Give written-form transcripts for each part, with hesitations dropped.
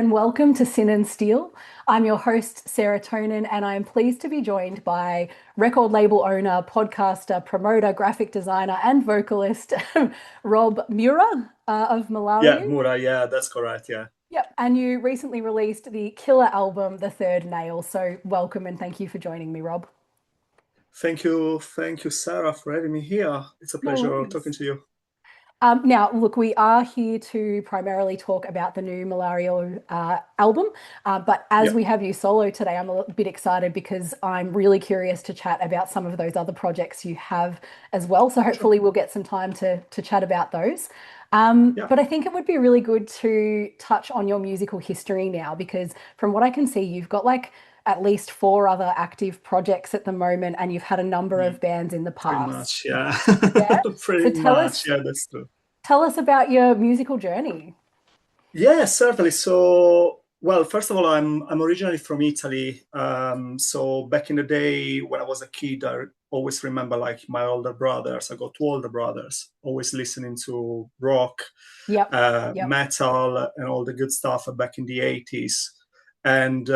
and welcome to Sin and Steel. I'm your host, Sarah-Tonin, and I'm pleased to be joined by record label owner, podcaster, promoter, graphic designer, and vocalist Rob Mura of Yeah, Malauriu. Mura, yeah, that's correct, yeah. Yep, and you recently released the killer album, The Third Nail. So welcome and thank you for joining me, Rob. Thank you, Sarah, for having me here. It's a No pleasure talking worries. to you. Now, look, we are here to primarily talk about the new Malauriu album, but as Yeah, we have you solo today, I'm a little bit excited because I'm really curious to chat about some of those other projects you have as well. So sure. hopefully we'll get some time to chat about those. Yeah, But I think it would be really good to touch on your musical history now, because from what I can see, you've got like at least four other active projects at the moment, and you've had a number mm, of bands in the pretty past. much, yeah. Yeah. So Pretty much, yeah, that's true. tell us about your musical journey. Yeah, certainly. So, well, first of all, I'm originally from Italy. So back in the day when I was a kid, I always remember like my older brothers. I got two older brothers, always listening to rock, Yep. Yep. metal, and all the good stuff back in the 80s. And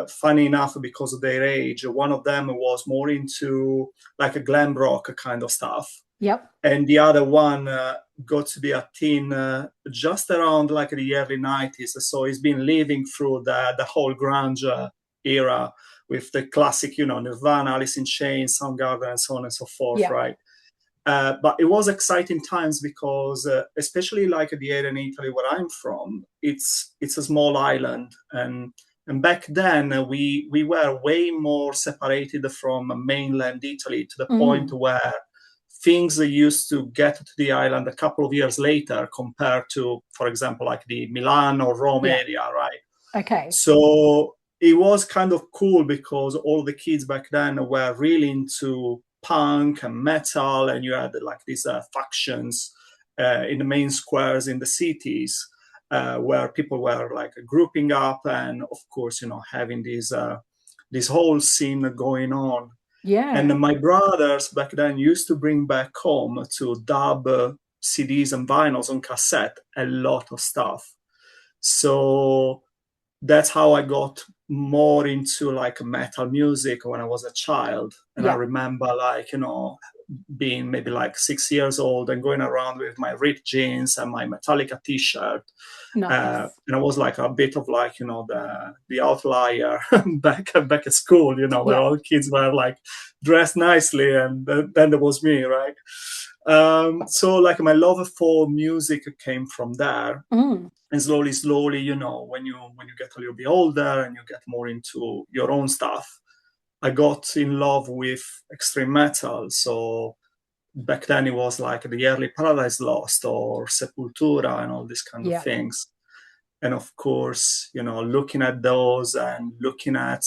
funny enough, because of their age, one of them was more into like a glam rock kind of stuff, Yep. and the other one got to be a teen just around like the early 90s. So he's been living through the whole grunge era with the classic, Nirvana, Alice in Chains, Soundgarden, and so on and so forth, Yep. right? But it was exciting times because, especially like the area in Italy where I'm from, it's a small island, and back then we were way more separated from mainland Italy to the point Mm. where things used to get to the island a couple of years later compared to, for example, like the Milan or Rome Yeah. area, right? Okay. So it was kind of cool because all the kids back then were really into punk and metal, and you had like these factions in the main squares in the cities where people were like grouping up, and of course, having this whole scene going on. And Yeah. my brothers back then used to bring back home to dub CDs and vinyls on cassette a lot of stuff. So that's how I got more into like metal music when I was a child. And I Yeah. remember like, being maybe like 6 years old and going around with my ripped jeans and my Metallica t-shirt. Nice. And I was like a bit of like, the outlier back at school, where Yeah. all kids were like dressed nicely, and then there was me, right? So like my love for music came from there, Mm. and slowly, when you get a little bit older and you get more into your own stuff, I got in love with extreme metal. So back then it was like the early Paradise Lost or Sepultura and all these kind of Yeah. things. And of course, looking at those and looking at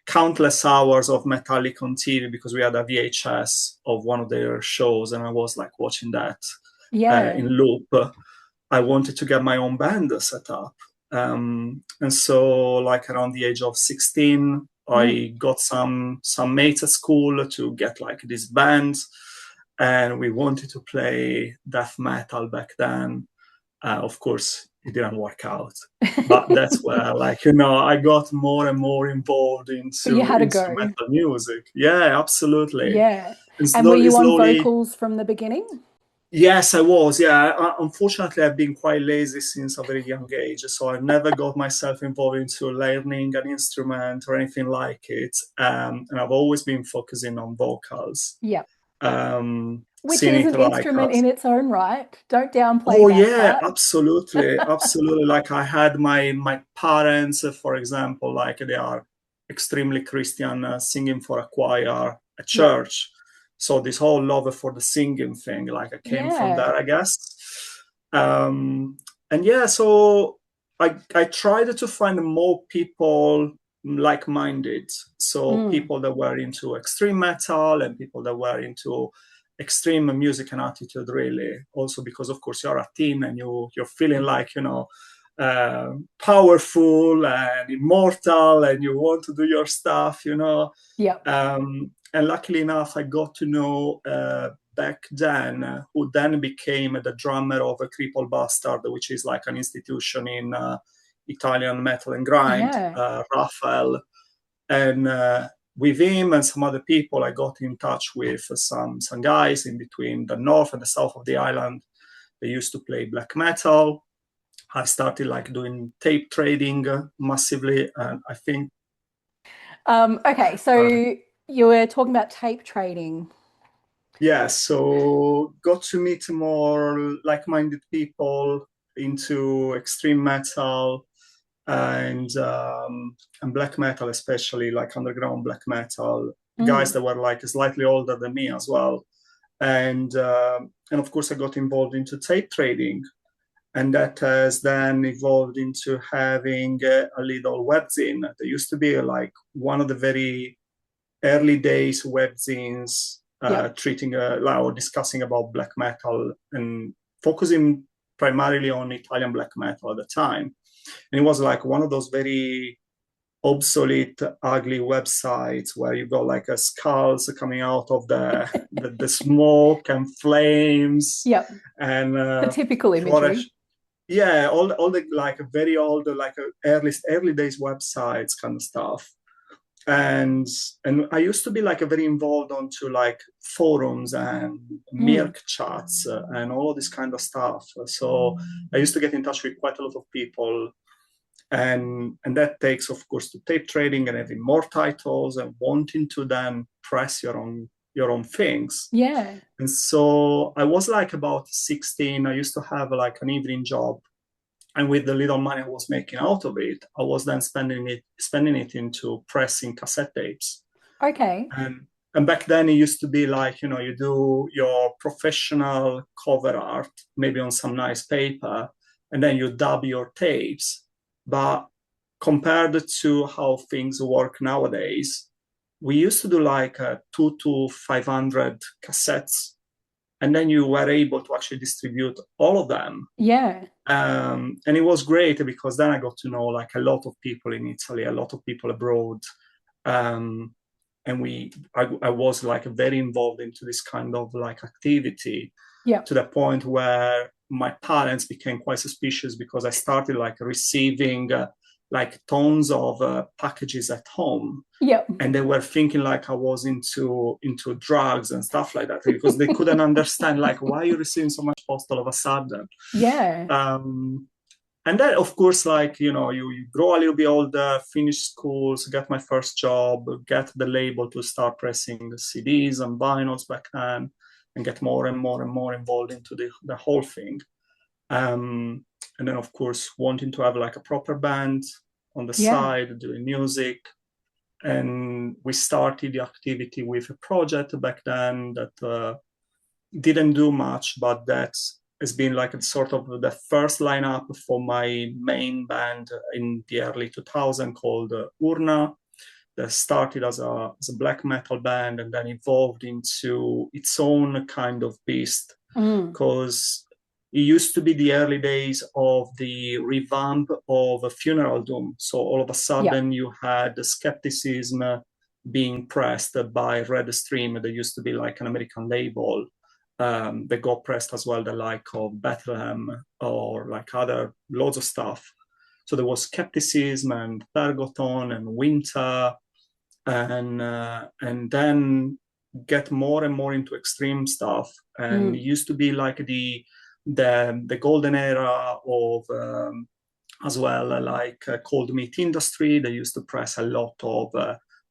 countless hours of Metallica on TV, because we had a VHS of one of their shows, and I was like watching that Yeah. in loop. I wanted to get my own band set up. And so like around the age of 16, Mm. I got some mates at school to get like this band, and we wanted to play death metal back then. Of course, it didn't work out, but that's where, like, I got more and more involved But you into had to go. instrumental music. Yeah, absolutely. Yeah. And And were you on slowly, vocals from the beginning? yes, I was. Yeah, unfortunately, I've been quite lazy since a very young age, so I never got myself involved into learning an instrument or anything like it. And I've always been focusing on vocals. Yeah. Which Seeing is it an like instrument in its own right. Don't downplay oh that yeah, part. absolutely, absolutely. Like I had my parents, for example, like they are extremely Christian, singing for a choir at Yeah. church. So this whole love for the singing thing, like I came from Yeah. there, I guess. Um, and yeah, so I tried to find more people like-minded. So Mm. people that were into extreme metal and people that were into extreme music and attitude, really. Also because of course you're a teen and you're feeling like powerful and immortal and you want to do your stuff. Yep. And luckily enough, I got to know back then who then became the drummer of a Cripple Bastard, which is like an institution Italian Metal and Grind, Yeah. Raphael. And with him and some other people, I got in touch with some guys in between the north and the south of the island. They used to play black metal. I started like doing tape trading massively, and I think. Okay, so you were talking about tape trading. Yeah, so got to meet more like-minded people into extreme metal and black metal, especially like underground black metal. Guys Mm. that were like slightly older than me as well, and of course I got involved into tape trading, and that has then evolved into having a little webzine. There used to be like one of the very early days webzines Yep. treating or discussing about black metal and focusing primarily on Italian black metal at the time. And it was like one of those very obsolete, ugly websites where you got like a skulls coming out of the smoke and flames Yep. and The typical flourish. imagery. Yeah, all the like very old, like early days websites kind of stuff. And I used to be like a very involved onto like forums and Mm. Mirk chats and all of this kind of stuff. So I used to get in touch with quite a lot of people, and that takes, of course, to tape trading and having more titles and wanting to then press your own things. Yeah. And so I was like about 16. I used to have like an evening job, and with the little money I was making out of it, I was then spending it into pressing cassette tapes. Okay. And back then it used to be like, you do your professional cover art, maybe on some nice paper, and then you dub your tapes. But compared to how things work nowadays, we used to do like 2 to 500 cassettes, and then you were able to actually distribute all of them. Yeah. And it was great because then I got to know like a lot of people in Italy, a lot of people abroad. Um, and I was like very involved into this kind of like activity, Yep. to the point where my parents became quite suspicious because I started like receiving like tons of packages at home, Yep. and they were thinking like I was into drugs and stuff like that, because they couldn't understand like why are you receiving so much post all of a sudden. Yeah. um, and then of course, like, you grow a little bit older, finish schools, get my first job, get the label to start pressing the CDs and vinyls back then, and get more and more and more involved into the whole thing. And then of course wanting to have like a proper band on the Yeah. side doing music. And we started the activity with a project back then that didn't do much, but that has been like a sort of the first lineup for my main band in the early 2000s, called Urna, that started as a black metal band and then evolved into its own kind of beast, Mm. because it used to be the early days of the revamp of a Funeral Doom. So all of a Yep. sudden you had the Skepticism being pressed by Red Stream. There used to be like an American label that got pressed as well, the like of Bethlehem or like other loads of stuff. So there was Skepticism and Pergoton and Winter, and then get more and more into extreme stuff. And it Mm. used to be like the golden era of as well, like cold meat industry. They used to press a lot of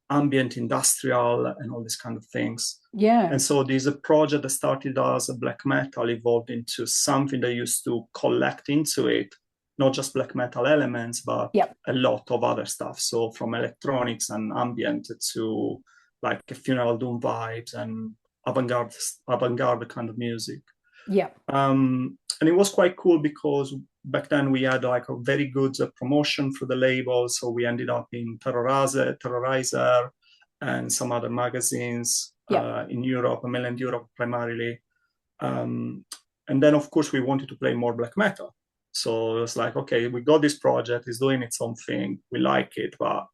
ambient industrial and all these kind of things. Yeah. And so this project that started as a black metal evolved into something that used to collect into it, not just black metal elements, but Yep. a lot of other stuff. So from electronics and ambient to like Funeral Doom vibes and avant-garde kind of music. Yep. And it was quite cool because back then we had like a very good promotion for the label. So we ended up in Terrorizer and some other magazines Yep. in Europe, mainland Europe primarily. And then, of course, we wanted to play more black metal. So it was like, okay, we got this project, it's doing its own thing, we like it, but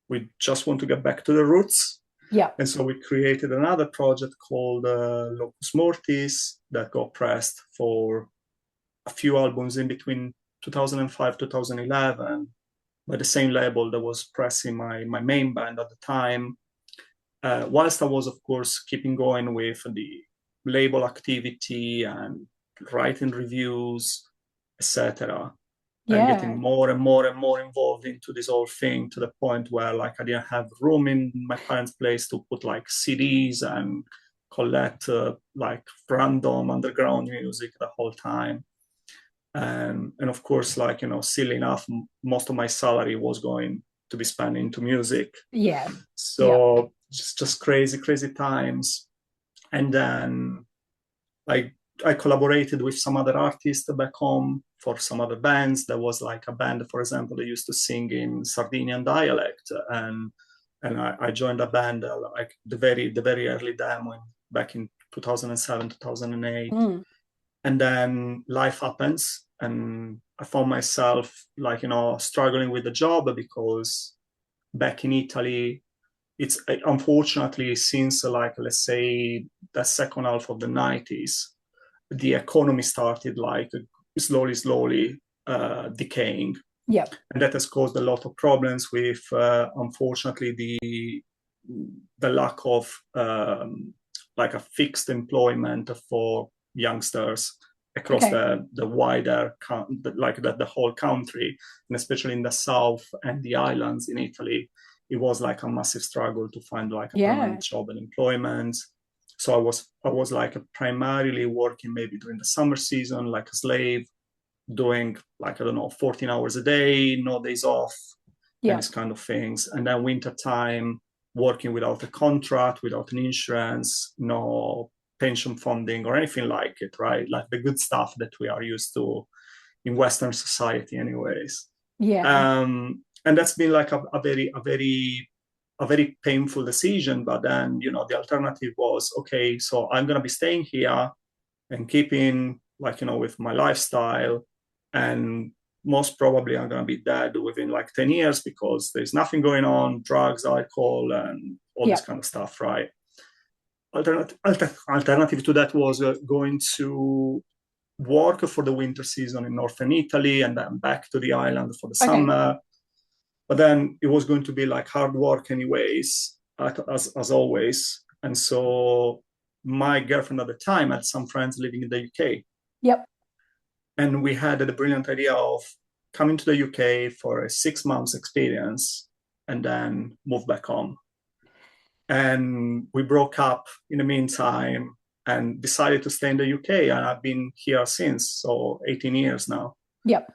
we just want to get back to the roots. Yep. And so we created another project called Locus Mortis that got pressed for a few albums in between 2005 2011. by the same label that was pressing my main band at the time. Whilst I was, of course, keeping going with the label activity and writing reviews, etc., and getting Yeah. more and more and more involved into this whole thing to the point where like I didn't have room in my parents' place to put like CDs and collect like random underground music the whole time. And of course, like, silly enough, most of my salary was going to be spent into music. Yeah. Yep. So just crazy, crazy times. And then I I collaborated with some other artists back home for some other bands. There was like a band, for example, that used to sing in Sardinian dialect, and I joined a band like the very early demo back in 2007, 2008. Mm. And then life happens, and I found myself like struggling with the job because back in Italy, it's unfortunately since like let's say the second half of the 90s, the economy started like slowly decaying, Yep. and that has caused a lot of problems with unfortunately the lack of like a fixed employment for youngsters across Okay. the wider like the whole country, and especially in the south and the islands in Italy, it was like a massive struggle to find like a permanent Yeah. job and employment. So I was like primarily working maybe during the summer season like a slave, doing like I don't know 14 hours a day, no days off, and Yep. these kind of things. And then winter time, working without a contract, without an insurance, no pension funding or anything like it, right? Like the good stuff that we are used to in Western society, anyways. Yeah. And that's been like a very painful decision. But then the alternative was, okay, so I'm gonna be staying here and keeping like with my lifestyle, and most probably I'm gonna be dead within like 10 years because there's nothing going on, drugs, alcohol, and all this Yep. kind of stuff, right? Alternative to that was going to work for the winter season in northern Italy and then back to the island for the Okay. summer. But then it was going to be like hard work anyways, as always. And so my girlfriend at the time had some friends living in the UK, Yep. and we had the brilliant idea of coming to the UK for a 6 months experience and then move back home. And we broke up in the meantime and decided to stay in the UK. And I've been here since, so 18 years now. Yep.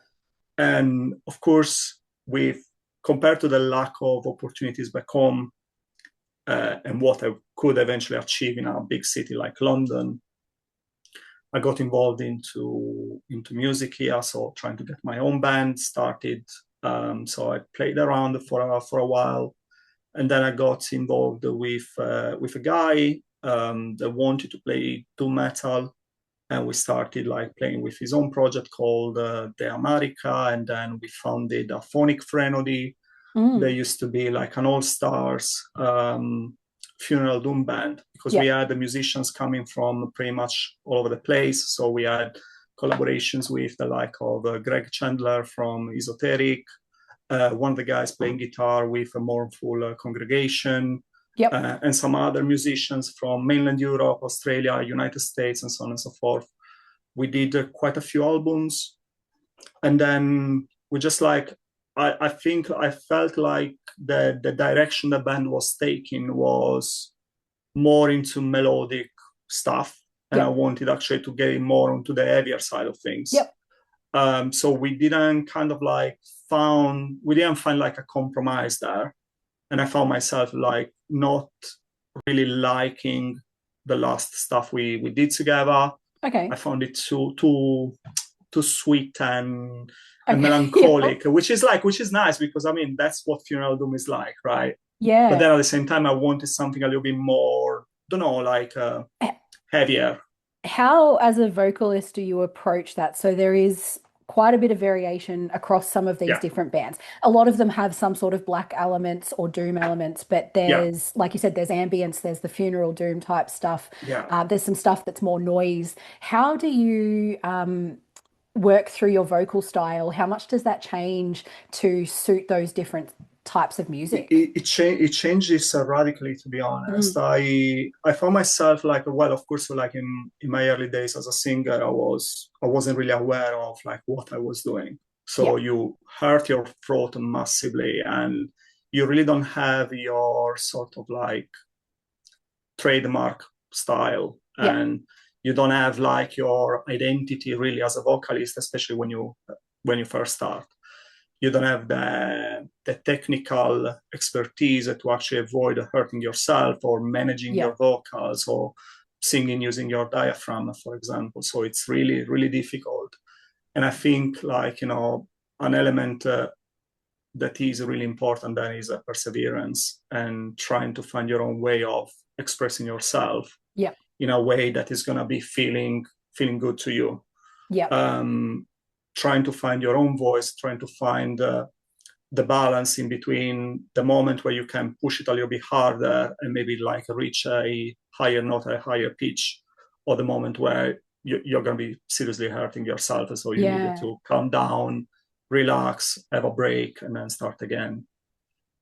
And of course, with compared to the lack of opportunities back home, and what I could eventually achieve in a big city like London, I got involved into music here, so trying to get my own band started. So I played around for a while, and then I got involved with a guy that wanted to play doom metal, and we started like playing with his own project called De America, and then we founded a phonic frenody. There Mm. used to be like an all stars funeral doom band because we Yep. had the musicians coming from pretty much all over the place. So we had collaborations with the like of Greg Chandler from Esoteric, one of the guys playing guitar with a mournful congregation, Yep. and some other musicians from mainland Europe, Australia, United States, and so on and so forth. We did quite a few albums, and then we just like I think I felt like the direction the band was taking was more into melodic stuff, and I Yep. wanted actually to get more onto the heavier side of things. Yep. So we didn't find like a compromise there, and I found myself like not really liking the last stuff we did together. I Okay. found it too sweet and Okay. Yep. melancholic, which is nice because I mean that's what funeral doom is like, right? But Yeah. then at the same time, I wanted something a little bit more, don't know, like heavier. How, as a vocalist, do you approach that? So there is quite a bit of variation across some of these Yeah, different bands. A lot of them have some sort of black elements or doom elements, but yeah, there's, like you said, there's ambience, there's the funeral doom type stuff. yeah. There's some stuff that's more noise. How do you work through your vocal style? How much does that change to suit those different types of music? It changes radically, to be honest. Mm, I found myself like, well, of course, like in my early days as a singer, I wasn't really aware of like what I was doing. So yeah, you hurt your throat massively, and you really don't have your sort of like trademark style, yeah, and you don't have like your identity really as a vocalist, especially when you first start. You don't have the technical expertise to actually avoid hurting yourself or managing yeah, your vocals or singing using your diaphragm, for example. So it's really, really difficult. And I think like, an element that is really important then is a perseverance and trying to find your own way of expressing yourself yeah, in a way that is going to be feeling good to you. yeah, um, Trying to find your own voice, trying to find the balance in between the moment where you can push it a little bit harder and maybe like reach a higher note, a higher pitch, or the moment where you're going to be seriously hurting yourself. And so you needed yeah. to calm down, relax, have a break, and then start again.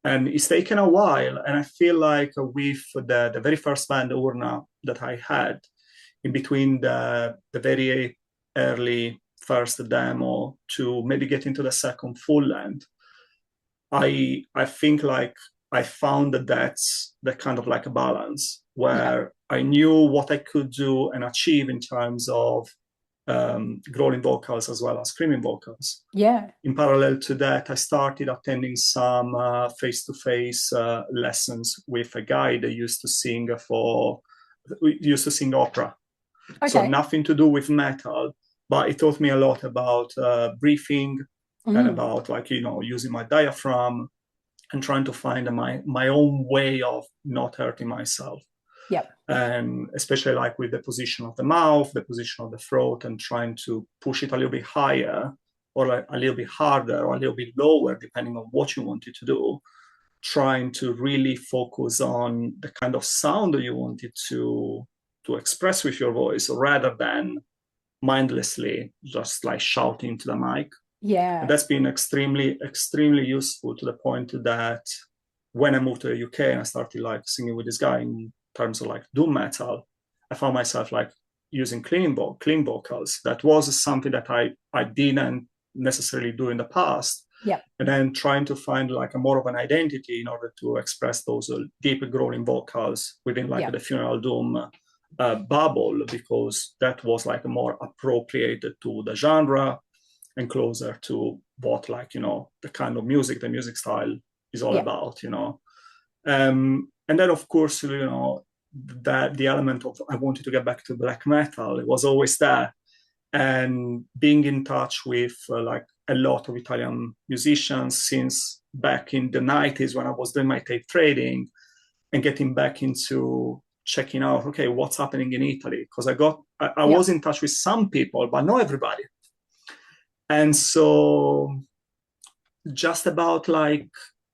And it's taken a while. And I feel like with the very first band, Urna, that I had, in between the very early first demo to maybe get into the second full length, I think like I found that that's the kind of like a balance Yeah. where I knew what I could do and achieve in terms of growling vocals as well as screaming vocals. Yeah. In parallel to that, I started attending some face-to-face lessons with a guy that used to sing opera. So Okay. nothing to do with metal, but it taught me a lot about breathing and Mm. about like, using my diaphragm and trying to find my own way of not hurting myself. Yep. And especially like with the position of the mouth, the position of the throat, and trying to push it a little bit higher or like a little bit harder or a little bit lower, depending on what you wanted to do, trying to really focus on the kind of sound that you wanted to express with your voice rather than mindlessly just like shouting to the mic. And Yeah. that's been extremely, extremely useful to the point that when I moved to the UK and I started like singing with this guy in terms of like doom metal, I found myself like using clean vocals. That was something that I didn't necessarily do in the past. Yep. And then trying to find like a more of an identity in order to express those deep growling vocals within like Yep. the funeral doom bubble, because that was like more appropriate to the genre and closer to what like the kind of music, the music style is all Yep. about. And then of course that the element of I wanted to get back to black metal, it was always there, and being in touch with like a lot of Italian musicians since back in the 90s when I was doing my tape trading and getting back into checking out, okay, what's happening in Italy, because I was Yep. in touch with some people but not everybody. And so just about like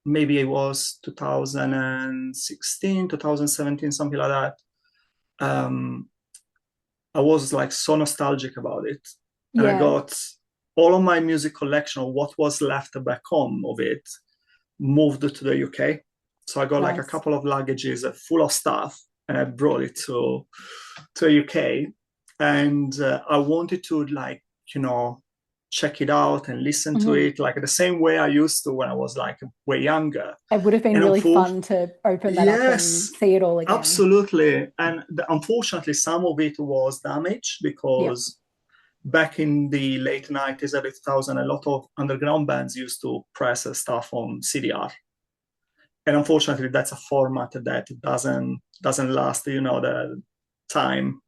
maybe it was 2016, 2017, something like that. I was like so nostalgic about it. And I Yeah. got all of my music collection, or what was left back home of it, moved to the UK. So I got like a Nice. couple of luggages full of stuff and I brought it to the UK. And I wanted to like, check it out and listen to Hmm. it like the same way I used to when I was like way younger. It would have been And really fun to open that up yes, and see it all again. absolutely. And unfortunately, some of it was damaged Yep. because back in the late 90s, early 2000, a lot of underground bands used to press stuff on CDR. And unfortunately, that's a format that doesn't last, the time.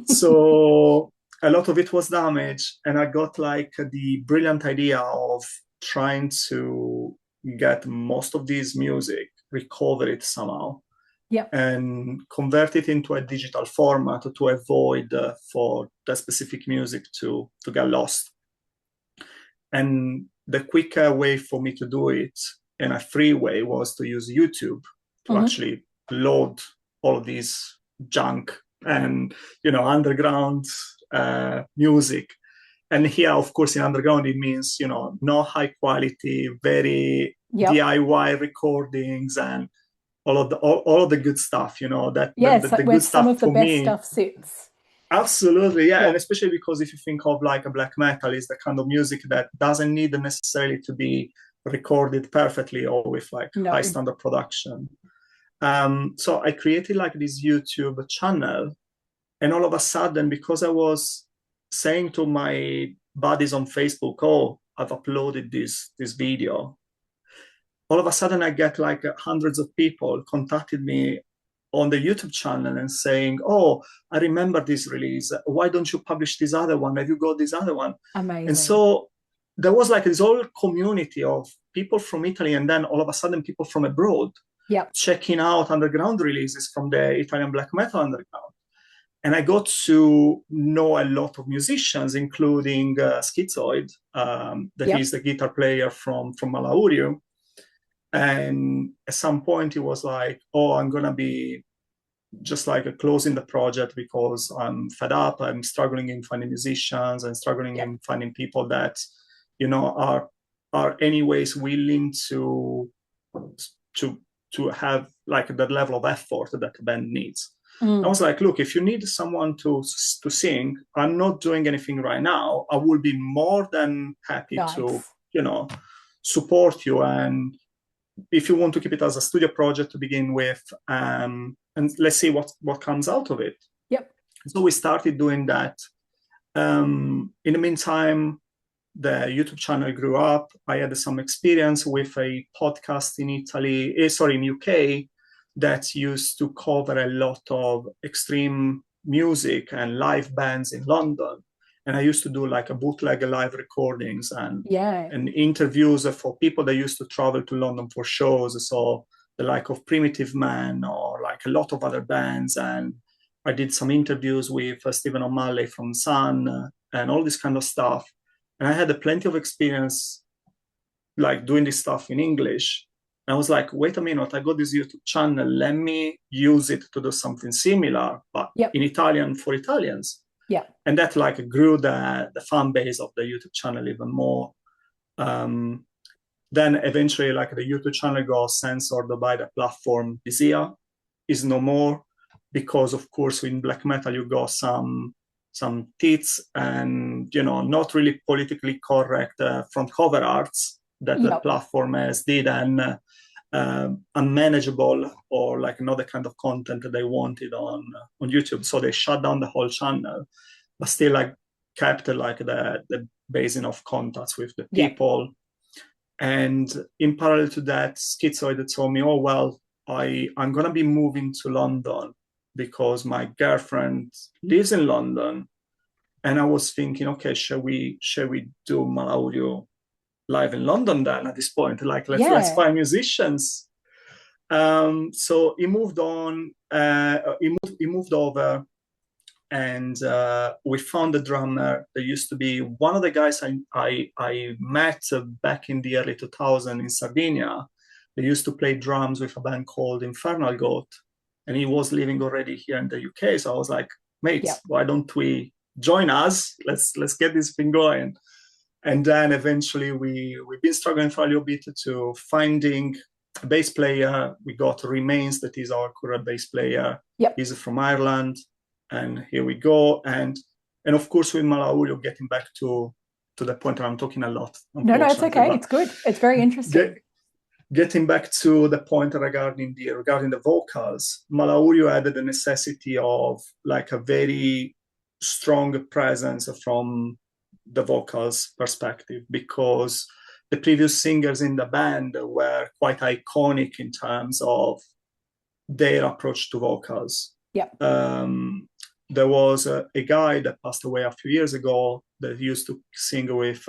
So a lot of it was damaged, and I got like the brilliant idea of trying to get most of this music, recover it somehow, Yep. and convert it into a digital format to avoid for the specific music to get lost. And the quicker way for me to do it, and a free way, was to use YouTube to Hmm. actually load all of these junk and underground music And here, of course, in underground, it means, no high quality, very Yep. DIY recordings and all of the good stuff, that Yes, the where good some stuff of the for best me. stuff sits. Absolutely, yeah. And Yep. especially because if you think of like a black metal is the kind of music that doesn't need necessarily to be recorded perfectly or with like high No. standard production. So I created like this YouTube channel, and all of a sudden, because I was saying to my buddies on Facebook, "Oh, I've uploaded this video," all of a sudden I get like hundreds of people contacted me on the YouTube channel and saying, "Oh, I remember this release. Why don't you publish this other one? Have you got this other one?" And Amazing. so there was like this whole community of people from Italy, and then all of a sudden people from abroad Yep. checking out underground releases from the Italian black metal underground. And I got to know a lot of musicians, including Schizoid, that Yep. is the guitar player from Malauriu. And at some point, he was like, "Oh, I'm going to be just like closing the project because I'm fed up. I'm struggling in finding musicians and struggling Yep. in finding people that, are anyways willing to to have like that level of effort that the band needs." I Mm. was like, "Look, if you need someone to sing, I'm not doing anything right now. I will be more than happy to, Nice. support you. And if you want to keep it as a studio project to begin with, and let's see what comes out of it." Yep. So we started doing that. In the meantime, the YouTube channel grew up. I had some experience with a podcast in in UK, that used to cover a lot of extreme music and live bands in London. And I used to do like a bootleg live recordings Yeah. and interviews for people that used to travel to London for shows. So the like of Primitive Man or like a lot of other bands. And I did some interviews with Stephen O'Malley from Sun and all this kind of stuff. And I had plenty of experience like doing this stuff in English. And I was like, wait a minute, I got this YouTube channel. Let me use it to do something similar, but Yep. in Italian for Italians. Yep. And that like grew the fan base of the YouTube channel even more. Then eventually like the YouTube channel got censored by the platform Visia, is no more, because of course in black metal you got some tits and not really politically correct front cover arts that the Yep. platform has did, and unmanageable or like not the kind of content that they wanted on YouTube. So they shut down the whole channel, but still like kept like the basin of contacts with the Yep. people. And in parallel to that, Schizoid told me, "Oh, well, I'm going to be moving to London because my girlfriend lives in London." And I was thinking, okay, shall we do Malauriu live in London then at this point? Like, let's Yeah. find musicians. So he moved on, he moved over, and we found a drummer that used to be one of the guys I met back in the early 2000s in Sardinia. They used to play drums with a band called Infernal Goat, and he was living already here in the UK. So I was like, "Mate, Yep. why don't we join us? Let's get this thing going." And then eventually we've been struggling for a little bit to finding a bass player. We got Remains, that is our current bass player. Yep. He's from Ireland. And here we go. And of course, with Malauriu, getting back to the point where I'm talking a lot. No, it's okay. It's good. It's very interesting. Getting back to the point regarding the vocals, Malauriu had the necessity of like a very strong presence from the vocals perspective, because the previous singers in the band were quite iconic in terms of their approach to vocals. Yep. There was a guy that passed away a few years ago that used to sing with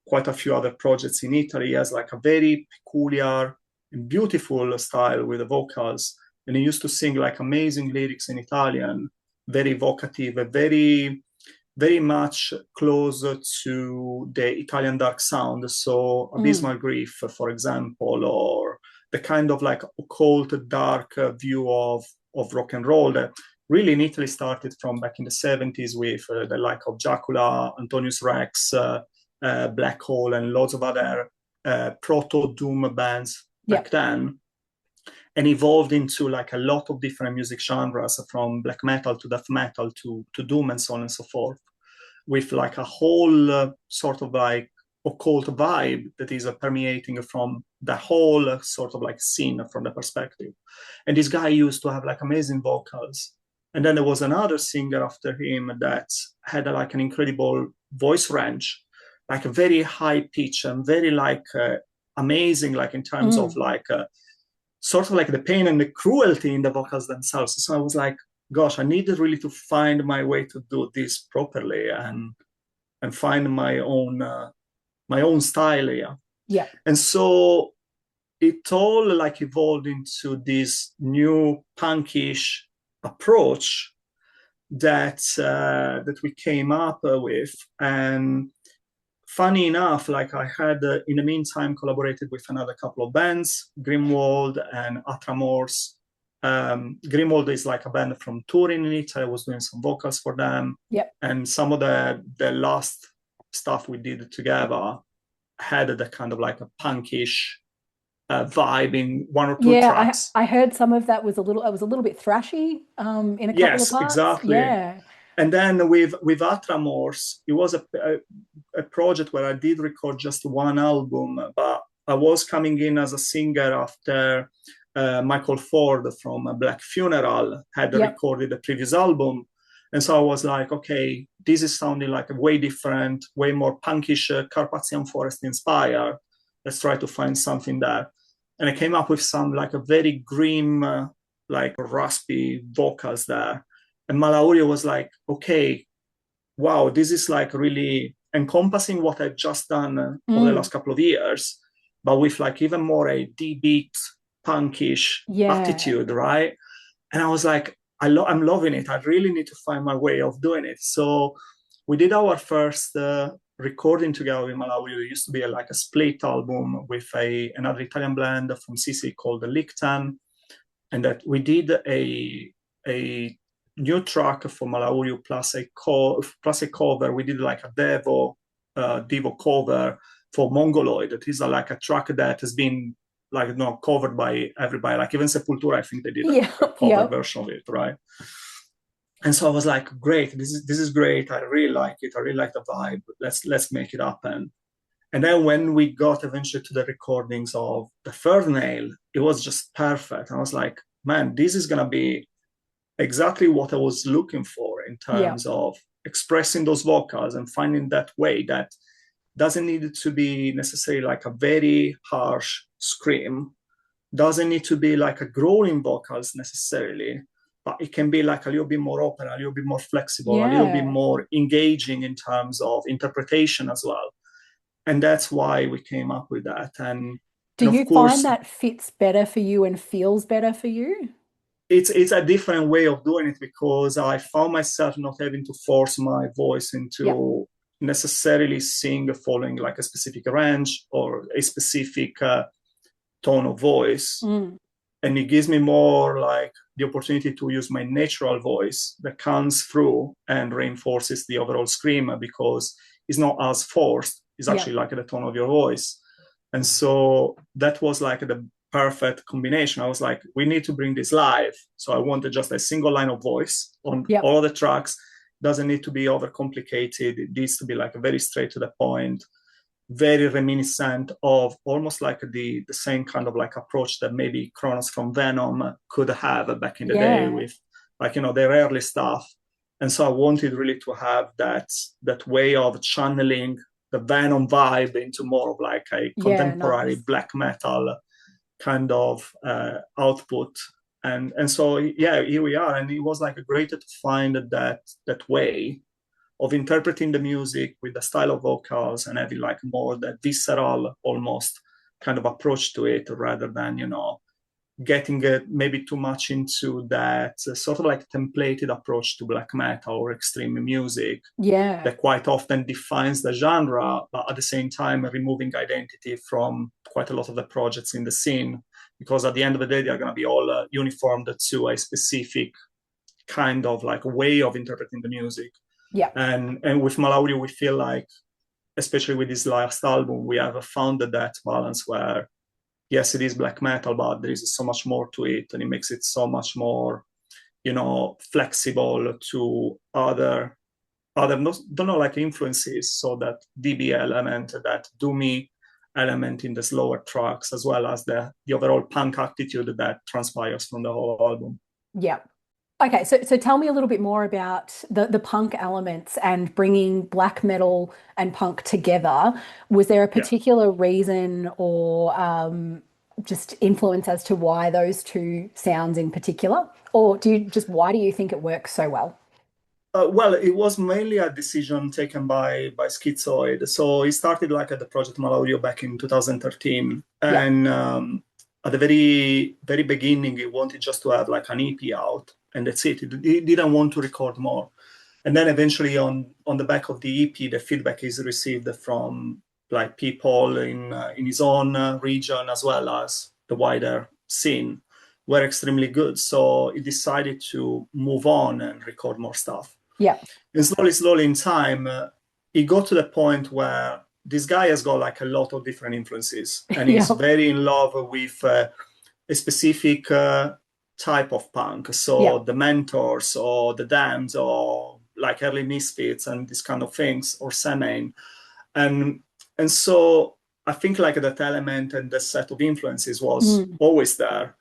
quite a few other projects in Italy. He has like a very peculiar and beautiful style with the vocals, and he used to sing like amazing lyrics in Italian, very evocative, very very much close to the Italian dark sound. So Abysmal Grief, for example, or the kind of like occult dark view of rock and roll that really in Italy started from back in the 70s with the like of Dracula, Antonius Rex, Black Hole, and loads of other proto-doom bands back then, and evolved into like a lot of different music genres, from black metal to death metal to doom and so on and so forth, with like a whole sort of like occult vibe that is permeating from the whole sort of like scene from the perspective. And this guy used to have like amazing vocals. And then there was another singer after him that had like an incredible voice range, like a very high pitch and very like amazing, like in terms of like sort of like the pain and the cruelty in the vocals themselves. So I was like, gosh, I needed really to find my way to do this properly and find my own style here. Yeah. And so it all like evolved into this new punkish approach that that we came up with. And funny enough, like I had in the meantime collaborated with another couple of bands, Grimwald and Atramors. Grimwald is like a band from Turin in Italy. I was doing some vocals for them. Yep. And some of the last stuff we did together had the kind of like a punkish vibe in one or two tracks. I heard some of that was a little bit thrashy in a couple of Yes, parts. exactly. Yeah. And then with Atramors, it was a project where I did record just one album, but I was coming in as a singer after Michael Ford from Black Funeral had recorded the previous album. And so I was like, okay, this is sounding like a way different, way more punkish, Carpathian Forest inspired. Let's try to find something there. And I came up with some like a very grim, like raspy vocals there. And Malauriu was like, okay, wow, this is like really encompassing what I've just done over the last couple of years, but with like even more a D-beat, punkish attitude, right? And I was like, I'm loving it. I really need to find my way of doing it. So we did our first recording together with Malauriu. It used to be like a split album with another Italian band from Sicily called the Lictan, and that we did a new track for Malauriu plus a cover. We did like a Devo cover for Mongoloid. That is like a track that has been like covered by everybody. Like even Sepultura, I think they did a cover version of it, right? And so I was like, great, this is great. I really like it. I really like the vibe. Let's make it happen. And then when we got eventually to the recordings of the third nail, it was just perfect. I was like, man, this is gonna be exactly what I was looking for in terms of expressing those vocals and finding that way that doesn't need to be necessarily like a very harsh scream, doesn't need to be like a growling vocals necessarily, but it can be like a little bit more open, a little bit more flexible, a little bit more engaging in terms of interpretation as well. And that's why we came up with that. And do you find that fits better for you and feels better for you? It's a different way of doing it, because I found myself not having to force my voice into necessarily sing following like a specific range or a specific tone of voice. And it gives me more like the opportunity to use my natural voice that comes through and reinforces the overall scream, because it's not as forced. It's actually like the tone of your voice. And so that was like the perfect combination. I was like, we need to bring this live. So I wanted just a single line of voice on all the tracks. Doesn't need to be overcomplicated. It needs to be like very straight to the point, very reminiscent of almost like the same kind of like approach that maybe Kronos from Venom could have back in the day with like, their early stuff. And so I wanted really to have that way of channeling the Venom vibe into more of like a contemporary black metal kind of output. And so here we are. And it was like great to find that way of interpreting the music with the style of vocals and having like more that visceral almost kind of approach to it, rather than getting maybe too much into that sort of like templated approach to black metal or extreme music that quite often defines the genre, but at the same time removing identity from quite a lot of the projects in the scene, because at the end of the day they're going to be all uniformed to a specific kind of like way of interpreting the music. Yeah. And with Malauriu, we feel like, especially with this last album, we have found that balance where, yes, it is black metal, but there is so much more to it, and it makes it so much more, flexible to other don't know, like influences. So that DB element, that doomy element in the slower tracks, as well as the overall punk attitude that transpires from the whole album. Yeah. Okay, so tell me a little bit more about the punk elements and bringing black metal and punk together. Was there a Yeah. particular reason or just influence as to why those two sounds in particular? Or why do you think it works so well? Well, it was mainly a decision taken by Schizoid. So he started like at the project Malauriu back in 2013, Yeah, and at the very very beginning, he wanted just to have like an EP out, and that's it. He didn't want to record more. And then eventually, on the back of the EP, the feedback is received from like people in his own region as well as the wider scene were extremely good. So he decided to move on and record more stuff. yeah, And slowly, slowly in time, he got to the point where this guy has got like a lot of different influences, and yeah, he's very in love with a specific type of punk. yeah, So the Mentors or the Damned or like early Misfits and these kind of things, or Semaine. And and so I think like that element and the set of influences was mm, always there.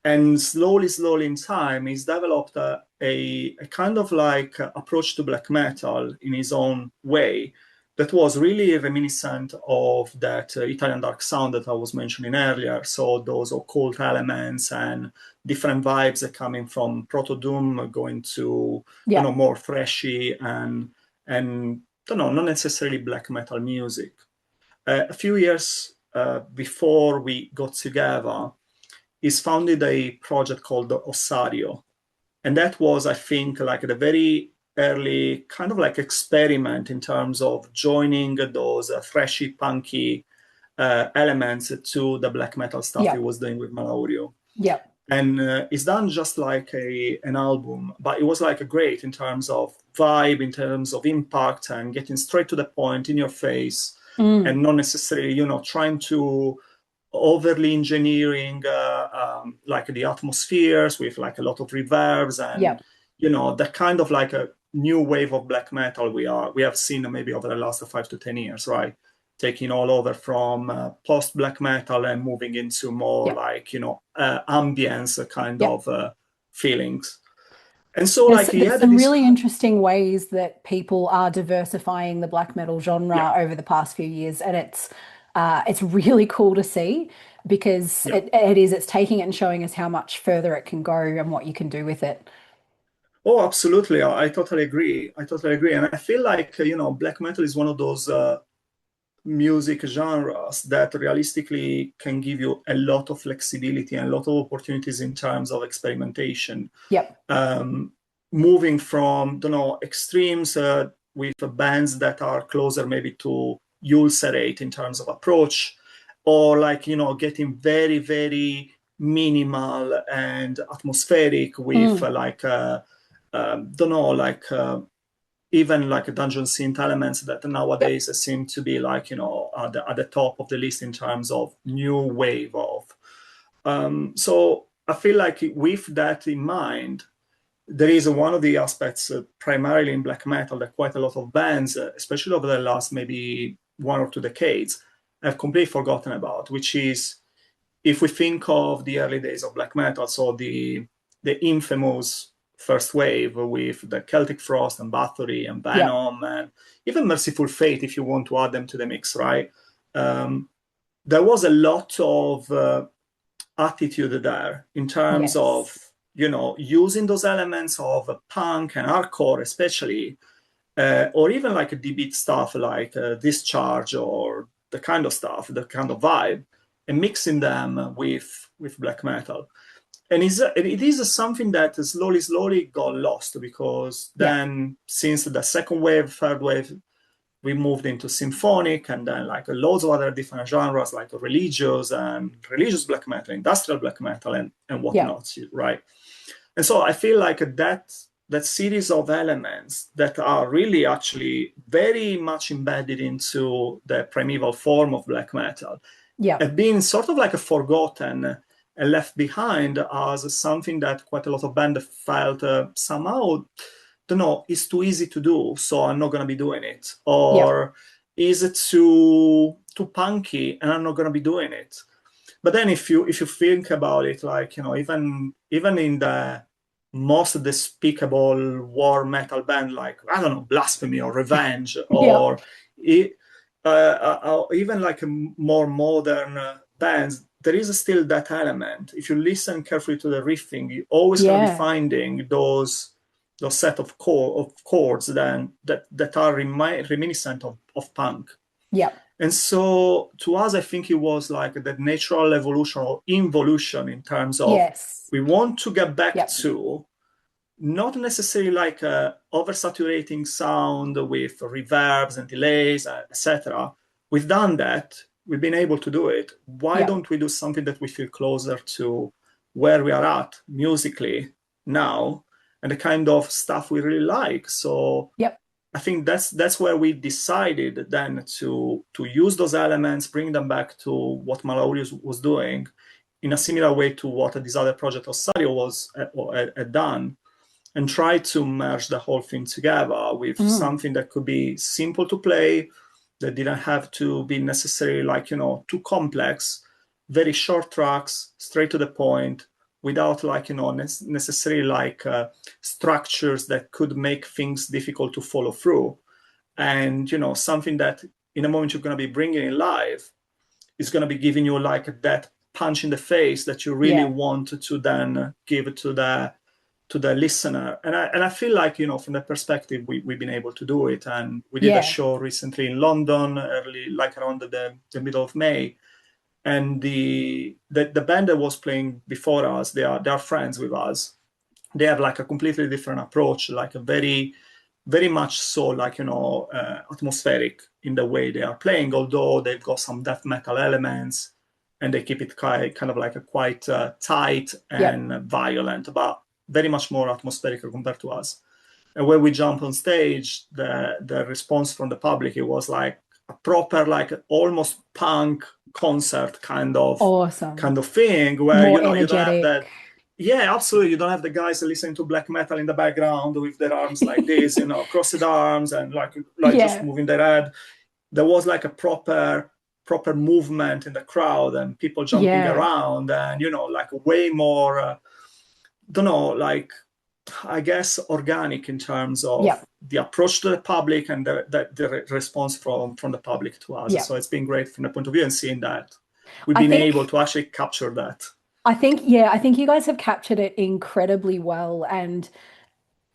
And slowly, slowly in time, he's developed a kind of like approach to black metal in his own way that was really reminiscent of that Italian dark sound that I was mentioning earlier. So those occult elements and different vibes that coming from proto doom going to yeah, more thrashy and don't know, not necessarily black metal music. A few years before we got together, he's founded a project called Ossario. And that was, I think, like the very early kind of like experiment in terms of joining those thrashy, punky elements to the black metal stuff he yeah, was doing with Malauriu. yeah, And it's done just like an album, but it was like a great in terms of vibe, in terms of impact, and getting straight to the point in your face, mm, and not necessarily, trying to overly engineering like the atmospheres with like a lot of reverbs yeah, and that kind of like a new wave of black metal we have seen maybe over the last 5 to 10 years, right? Taking all over from post black metal and moving into more yeah, like ambience kind yeah. of feelings. And so There's like he there's had some this really interesting ways that people are diversifying the black metal yeah, genre over the past few years, and it's really cool to see because yeah. it's taking it and showing us how much further it can go and what you can do with it. Oh, absolutely. I totally agree. I totally agree. And I feel like, black metal is one of those music genres that realistically can give you a lot of flexibility and a lot of opportunities in terms of experimentation. Yep. Um, Moving from, don't know, extremes with bands that are closer maybe to ulcerate in terms of approach, or like, getting very, very minimal and atmospheric with Mm, don't know, like even like dungeon synth elements that yep. nowadays seem to be like at the top of the list in terms of new wave of. So I feel like with that in mind, there is one of the aspects primarily in black metal that quite a lot of bands, especially over the last maybe 1 or 2 decades, have completely forgotten about, which is if we think of the early days of black metal, so the infamous first wave with the Celtic Frost and Bathory and Yep. Venom and even Merciful Fate, if you want to add them to the mix, right? Um, there was a lot of attitude there in terms of Yes. using those elements of punk and hardcore, especially, or even like the beat stuff like Discharge or the kind of stuff, the kind of vibe, and mixing them with black metal. And it is something that slowly, slowly got lost because Yep. then since the second wave, third wave, we moved into symphonic and then like loads of other different genres like religious and religious black metal, industrial black metal and Yep. whatnot, right? And so I feel like that that series of elements that are really actually very much embedded into the primeval form of black metal Yeah. have been sort of like a forgotten and left behind as something that quite a lot of bands felt somehow, don't know, it's too easy to do, so I'm not going to be doing it. Yeah. Or is it too punky and I'm not going to be doing it? But then if you think about it, like, even in the most despicable war metal band, like, I don't know, Blasphemy or Revenge, Yeah. or even like a more modern bands, there is still that element. If you listen carefully to the riffing, you're always going to be Yeah. finding those set of chords then that are reminiscent of punk. Yeah. And so to us, I think it was like the natural evolution or involution in terms of Yes. we want to get back Yep. to not necessarily like a oversaturating sound with reverbs and delays, etc. We've done that. We've been able to do it. Why Yep. don't we do something that we feel closer to where we are at musically now and the kind of stuff we really like? So Yep. I think that's where we decided then to use those elements, bring them back to what Malauriu was doing in a similar way to what this other project Osario had done, and try to merge the whole thing together with Mm. something that could be simple to play, that didn't have to be necessarily like, too complex, very short tracks, straight to the point, without like, necessarily like structures that could make things difficult to follow through. And, something that in a moment you're going to be bringing in live is going to be giving you like that punch in the face that you really Yeah. want to then give to the listener. And I feel like, from that perspective, we've been able to do it. And we did a Yeah. show recently in London, early, like around the middle of May. And the band that was playing before us, they are friends with us. They have like a completely different approach, like a very, very much so like, atmospheric in the way they are playing, although they've got some death metal elements and they keep it kind of like a quite tight Yep. and violent, but very much more atmospheric compared to us. And when we jump on stage, the response from the public, it was like a proper, like almost punk concert Awesome. kind of thing, where More you don't have energetic. that. Yeah, absolutely. You don't have the guys listening to black metal in the background with their arms like this, crossed arms and like just Yeah. moving their head. There was like a proper movement in the crowd and people jumping Yeah. around and like way more don't know, like, I guess organic in terms of Yep. the approach to the public and the response from the public to us. So Yep. it's been great from the point of view and seeing that we've I been able think to actually capture that. I think you guys have captured it incredibly well. And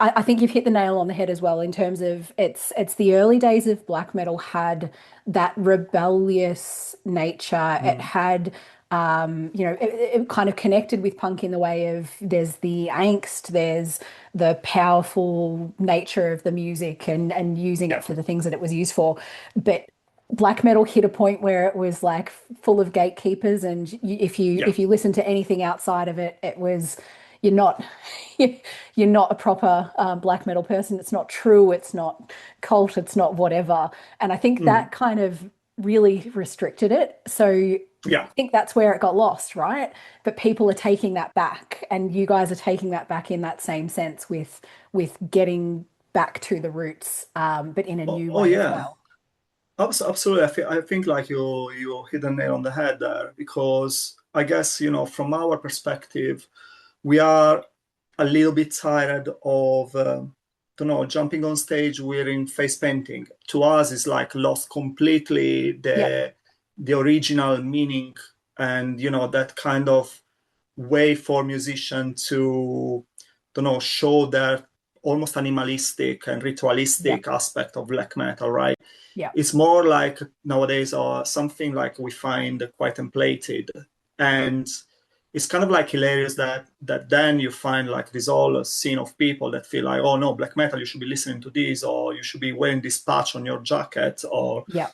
I think you've hit the nail on the head as well in terms of it's the early days of black metal had that rebellious nature. It Mm. had it kind of connected with punk in the way of there's the angst, there's the powerful nature of the music and using Yeah. it for the things that it was used for. But black metal hit a point where it was like full of gatekeepers, and Yeah. if you listen to anything outside of it, it was you're not you're not a proper black metal person. It's not true. It's not cult. It's not whatever. And I think Mm. that kind of really restricted it. So I Yeah. think that's where it got lost, right? But people are taking that back, and you guys are taking that back in that same sense with getting back to the roots, but in a Oh, new oh way as yeah. well. Absolutely. I think like you hit the nail on the head there, because I guess, from our perspective, we are a little bit tired of don't know, jumping on stage wearing face painting. To us, it's like lost completely Yep. the original meaning and that kind of way for musicians to don't know, show their almost animalistic and ritualistic Yep. aspect of black metal, right? Yep. It's more like nowadays something like we find quite templated, and it's kind of like hilarious that then you find like this whole scene of people that feel like, oh no, black metal, you should be listening to this, or you should be wearing this patch on your jacket, Yep.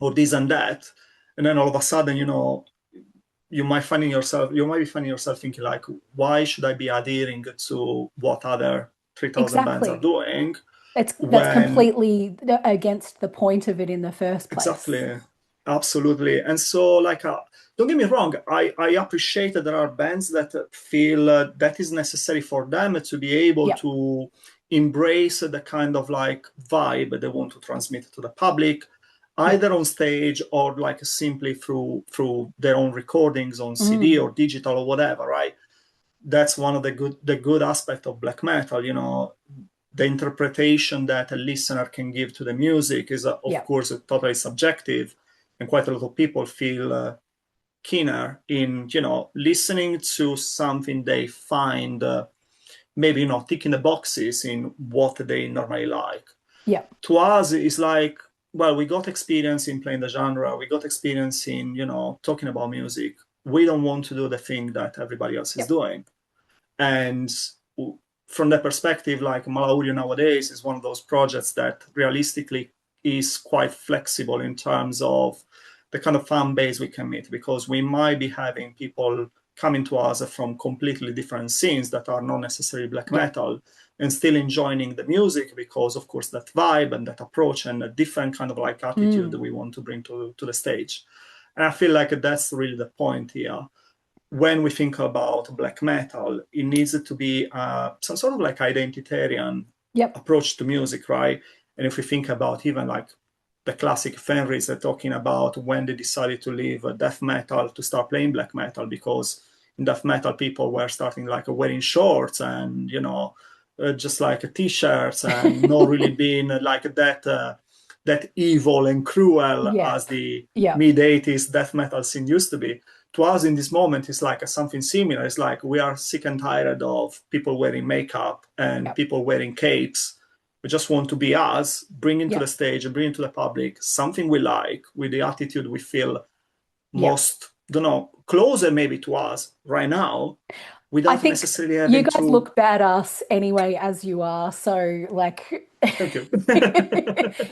or this and that. And then all of a sudden, you might be finding yourself thinking like, why should I be adhering to what other 3,000 bands are Exactly. doing. That's When completely against the point of it in the first place. exactly, absolutely. And so, like, don't get me wrong, I appreciate that there are bands that feel that is necessary for them to be able Yep. to embrace the kind of like vibe they want to transmit to the public, Yep. either on stage or like simply through their own recordings on CD Mm. or digital or whatever, right? That's one of the good aspect of black metal, the interpretation that a listener can give to the music is, of Yep. course, totally subjective, and quite a lot of people feel keener in, listening to something they find maybe, ticking the boxes in what they normally like. Yep. To us, it's like, well, we got experience in playing the genre, we got experience in, talking about music. We don't want to do the thing that everybody else is Yep. doing. And from that perspective, like Malauriu nowadays is one of those projects that realistically is quite flexible in terms of the kind of fan base we can meet, because we might be having people coming to us from completely different scenes that are not necessarily black Yep. metal and still enjoying the music because, of course, that vibe and that approach and a different kind of like attitude that Mm. we want to bring to the stage. And I feel like that's really the point here. When we think about black metal, it needs to be some sort of like identitarian Yep. approach to music, right? And if we think about even like the classic Fenris are talking about when they decided to leave death metal to start playing black metal, because in death metal people were starting like wearing shorts and just like t-shirts and not really being like that evil and cruel as Yep. the Yep. mid 80s death metal scene used to be. To us in this moment, it's like something similar. It's like we are sick and tired of people wearing makeup and Yep. people wearing capes. We just want to be us, bring into the Yep. stage and bring into the public something we like with the attitude we feel Yep. most, don't know, closer maybe to us right now, I without think necessarily you having guys to. look badass anyway as you are. So like Thank you.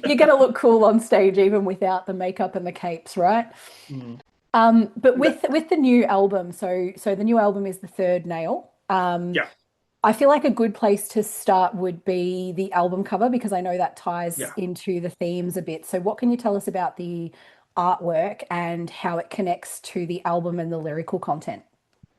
you're gonna look cool on stage even without the makeup and the capes, right? Mm. But That- with the new album, so the new album is the third nail. yeah, I feel like a good place to start would be the album cover because I know that ties yeah. into the themes a bit. So what can you tell us about the artwork and how it connects to the album and the lyrical content?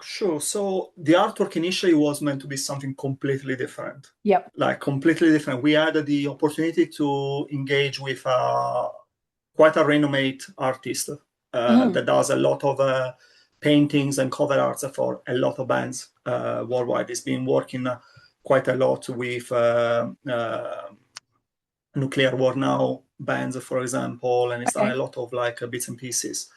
Sure. So the artwork initially was meant to be something completely different, Yep. like completely different. We had the opportunity to engage with quite a renowned artist Mm, that does a lot of paintings and cover arts for a lot of bands worldwide. He's been working quite a lot with Nuclear War Now bands, for example, and he's done a okay. lot of like bits and pieces.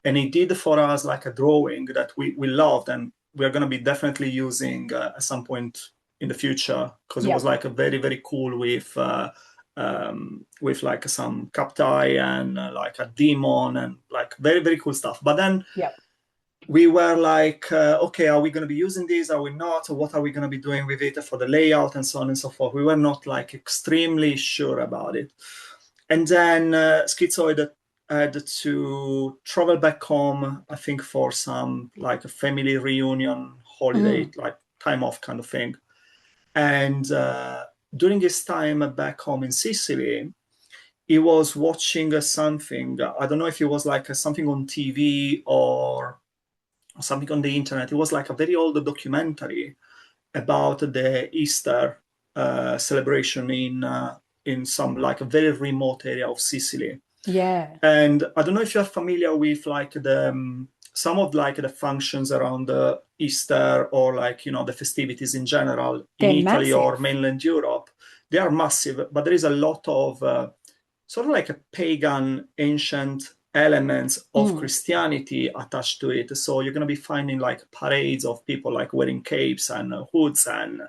And he did for us like a drawing that we loved, and we're going to be definitely using at some point in the future, because it was Yep. like a very very cool with like some cacti and like a demon and like very very cool stuff. But then Yep. we were like, okay, are we going to be using this? Are we not? Or what are we going to be doing with it for the layout and so on and so forth? We were not like extremely sure about it. And then Schizoid had to travel back home, I think, for some like a family reunion, holiday, Mm, like time off kind of thing. And during his time back home in Sicily, he was watching something. I don't know if it was like something on TV or something on the internet. It was like a very old documentary about the Easter celebration in some like a very remote area of Sicily. yeah. And I don't know if you're familiar with like the some of like the functions around the Easter or like the festivities in general in They're Italy or massive. mainland Europe. They are massive, but there is a lot of sort of like a pagan ancient elements of Mm, Christianity attached to it. So you're going to be finding like parades of people like wearing capes and hoods and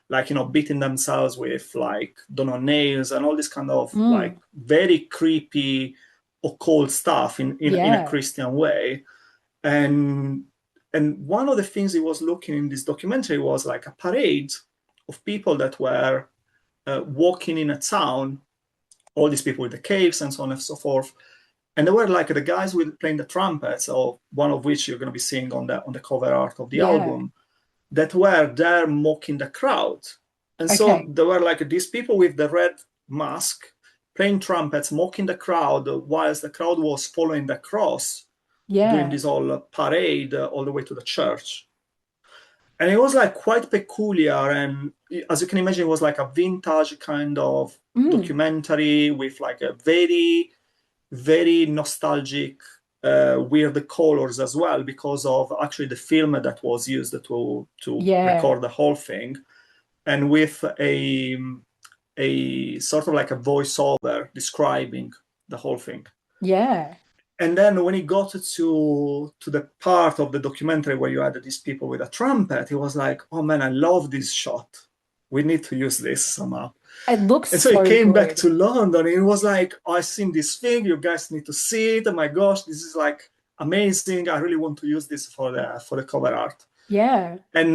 like beating themselves with like don't know nails and all this kind of like mm, very creepy occult stuff in a yeah. Christian way. And one of the things he was looking in this documentary was like a parade of people that were walking in a town, all these people with the caves and so on and so forth. And they were like the guys with playing the trumpets, or one of which you're going to be seeing on the cover art of the Yeah. album, that were there mocking the crowd. And so Okay. there were like these people with the red mask playing trumpets, mocking the crowd, whilst the crowd was following the cross, doing Yeah. this whole parade all the way to the church. And it was like quite peculiar. And as you can imagine, it was like a vintage kind of Mm. documentary with like a very, very nostalgic, weird colors as well, because of actually the film that was used to Yeah. record the whole thing, and with a sort of like a voiceover describing the whole thing. Yeah. And then when it got to the part of the documentary where you had these people with a trumpet, it was like, oh man, I love this shot. We need to use this somehow. It looks And so he so came back good. to London. And it was like, oh, I've seen this thing. You guys need to see it. Oh my gosh, this is like amazing. I really want to use this for the cover art. Yeah. And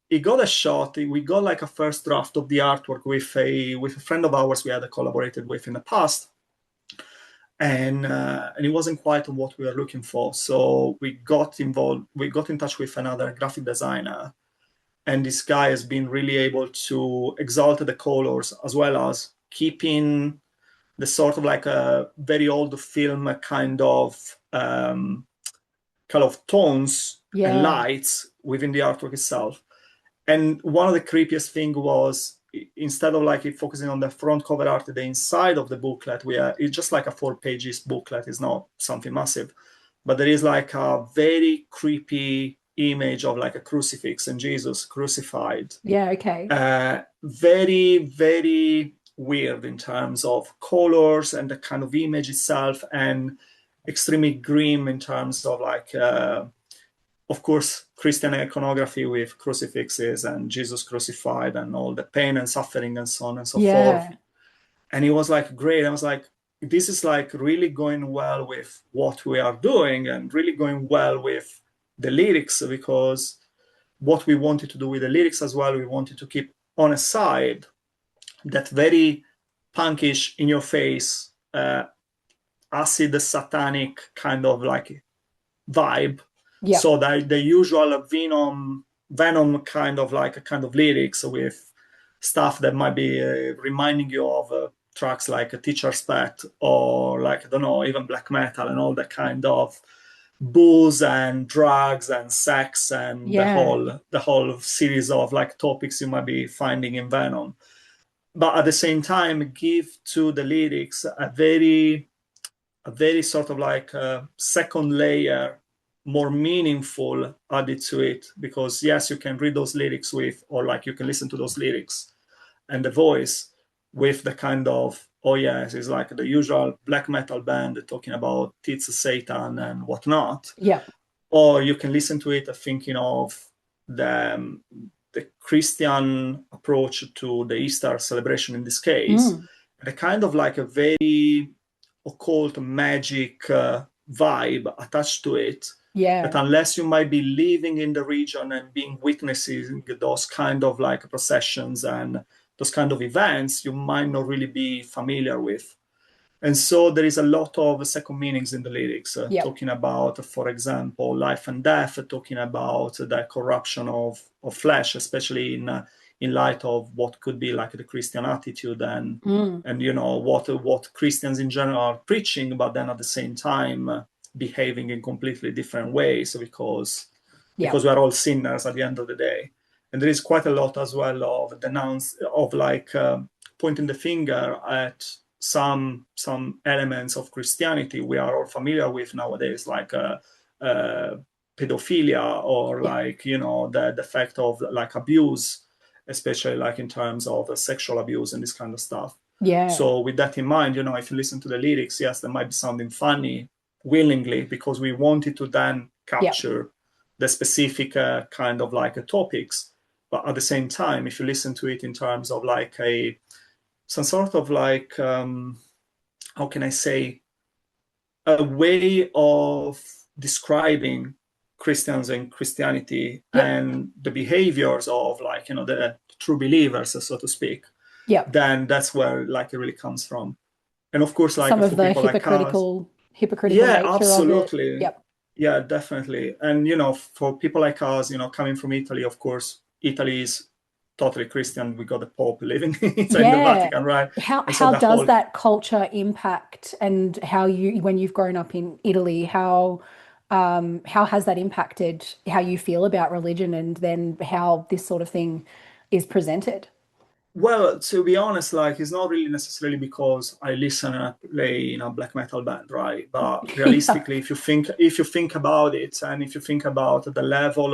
he got a shot. We got like a first draft of the artwork with a friend of ours we had collaborated with in the past, and it wasn't quite what we were looking for. So we got involved. We got in touch with another graphic designer, and this guy has been really able to exalt the colors as well as keeping the sort of like a very old film kind of tones and Yeah. lights within the artwork itself. And one of the creepiest thing was, instead of like focusing on the front cover art, the inside of the booklet, it's just like a 4 pages booklet. It's not something massive, but there is like a very creepy image of like a crucifix and Jesus crucified. Yeah. Okay. Very, very weird in terms of colors and the kind of image itself, and extremely grim in terms of like, of course, Christian iconography with crucifixes and Jesus crucified and all the pain and suffering and so on and so forth. Yeah. And it was like great. I was like, this is like really going well with what we are doing and really going well with the lyrics, because what we wanted to do with the lyrics as well, we wanted to keep on a side that very punkish, in your face, acid satanic kind of like vibe. Yep. So that the usual venom kind of like a kind of lyrics with stuff that might be reminding you of tracks like a Teacher's Pet, or like, I don't know, even black metal, and all that kind of booze and drugs and sex and Yeah. the whole series of like topics you might be finding in Venom. But at the same time, give to the lyrics a very sort of like second layer, more meaningful added to it, because yes, you can read those lyrics with, or like you can listen to those lyrics and the voice with the kind of, oh yes, it's like the usual black metal band talking about tits, Satan and whatnot. Yep. Or you can listen to it thinking of the Christian approach to the Easter celebration in this case, Mm. the kind of like a very occult magic vibe attached to it, that Yeah. unless you might be living in the region and being witnessing those kind of like processions and those kind of events, you might not really be familiar with. And so there is a lot of second meanings in the lyrics, Yep. talking about, for example, life and death, talking about the corruption of flesh, especially in light of what could be like the Christian attitude, Mm. and you know what Christians in general are preaching, but then at the same time behaving in completely different ways, because Yep. we are all sinners at the end of the day. And there is quite a lot as well of denounce of like pointing the finger at some elements of Christianity we are all familiar with nowadays, like pedophilia, or Yep. like, you know, the fact of like abuse, especially like in terms of sexual abuse and this kind of stuff. Yeah. So with that in mind, you know, if you listen to the lyrics, yes, they might be sounding funny willingly, because we wanted to then Yep. capture the specific kind of like topics. But at the same time, if you listen to it in terms of like some sort of like, how can I say, a way of describing Christians and Christianity Yep. and the behaviors of, like, you know, the true believers, so to speak, Yep. then that's where like it really comes from. And of course, like Some of for the people like us, hypocritical yeah, nature of it. absolutely. Yep. Yeah, definitely. And, you know, for people like us, you know, coming from Italy, of course, Italy is totally Christian. We got the Pope living in the Yeah. Vatican, right? How And so how the does whole, that culture impact, and how you, when you've grown up in Italy, how has that impacted how you feel about religion, and then how this sort of thing is presented? well, to be honest, like it's not really necessarily because I listen and I play in a black metal band, right? But Yeah. realistically, if you think about it, and if you think about the level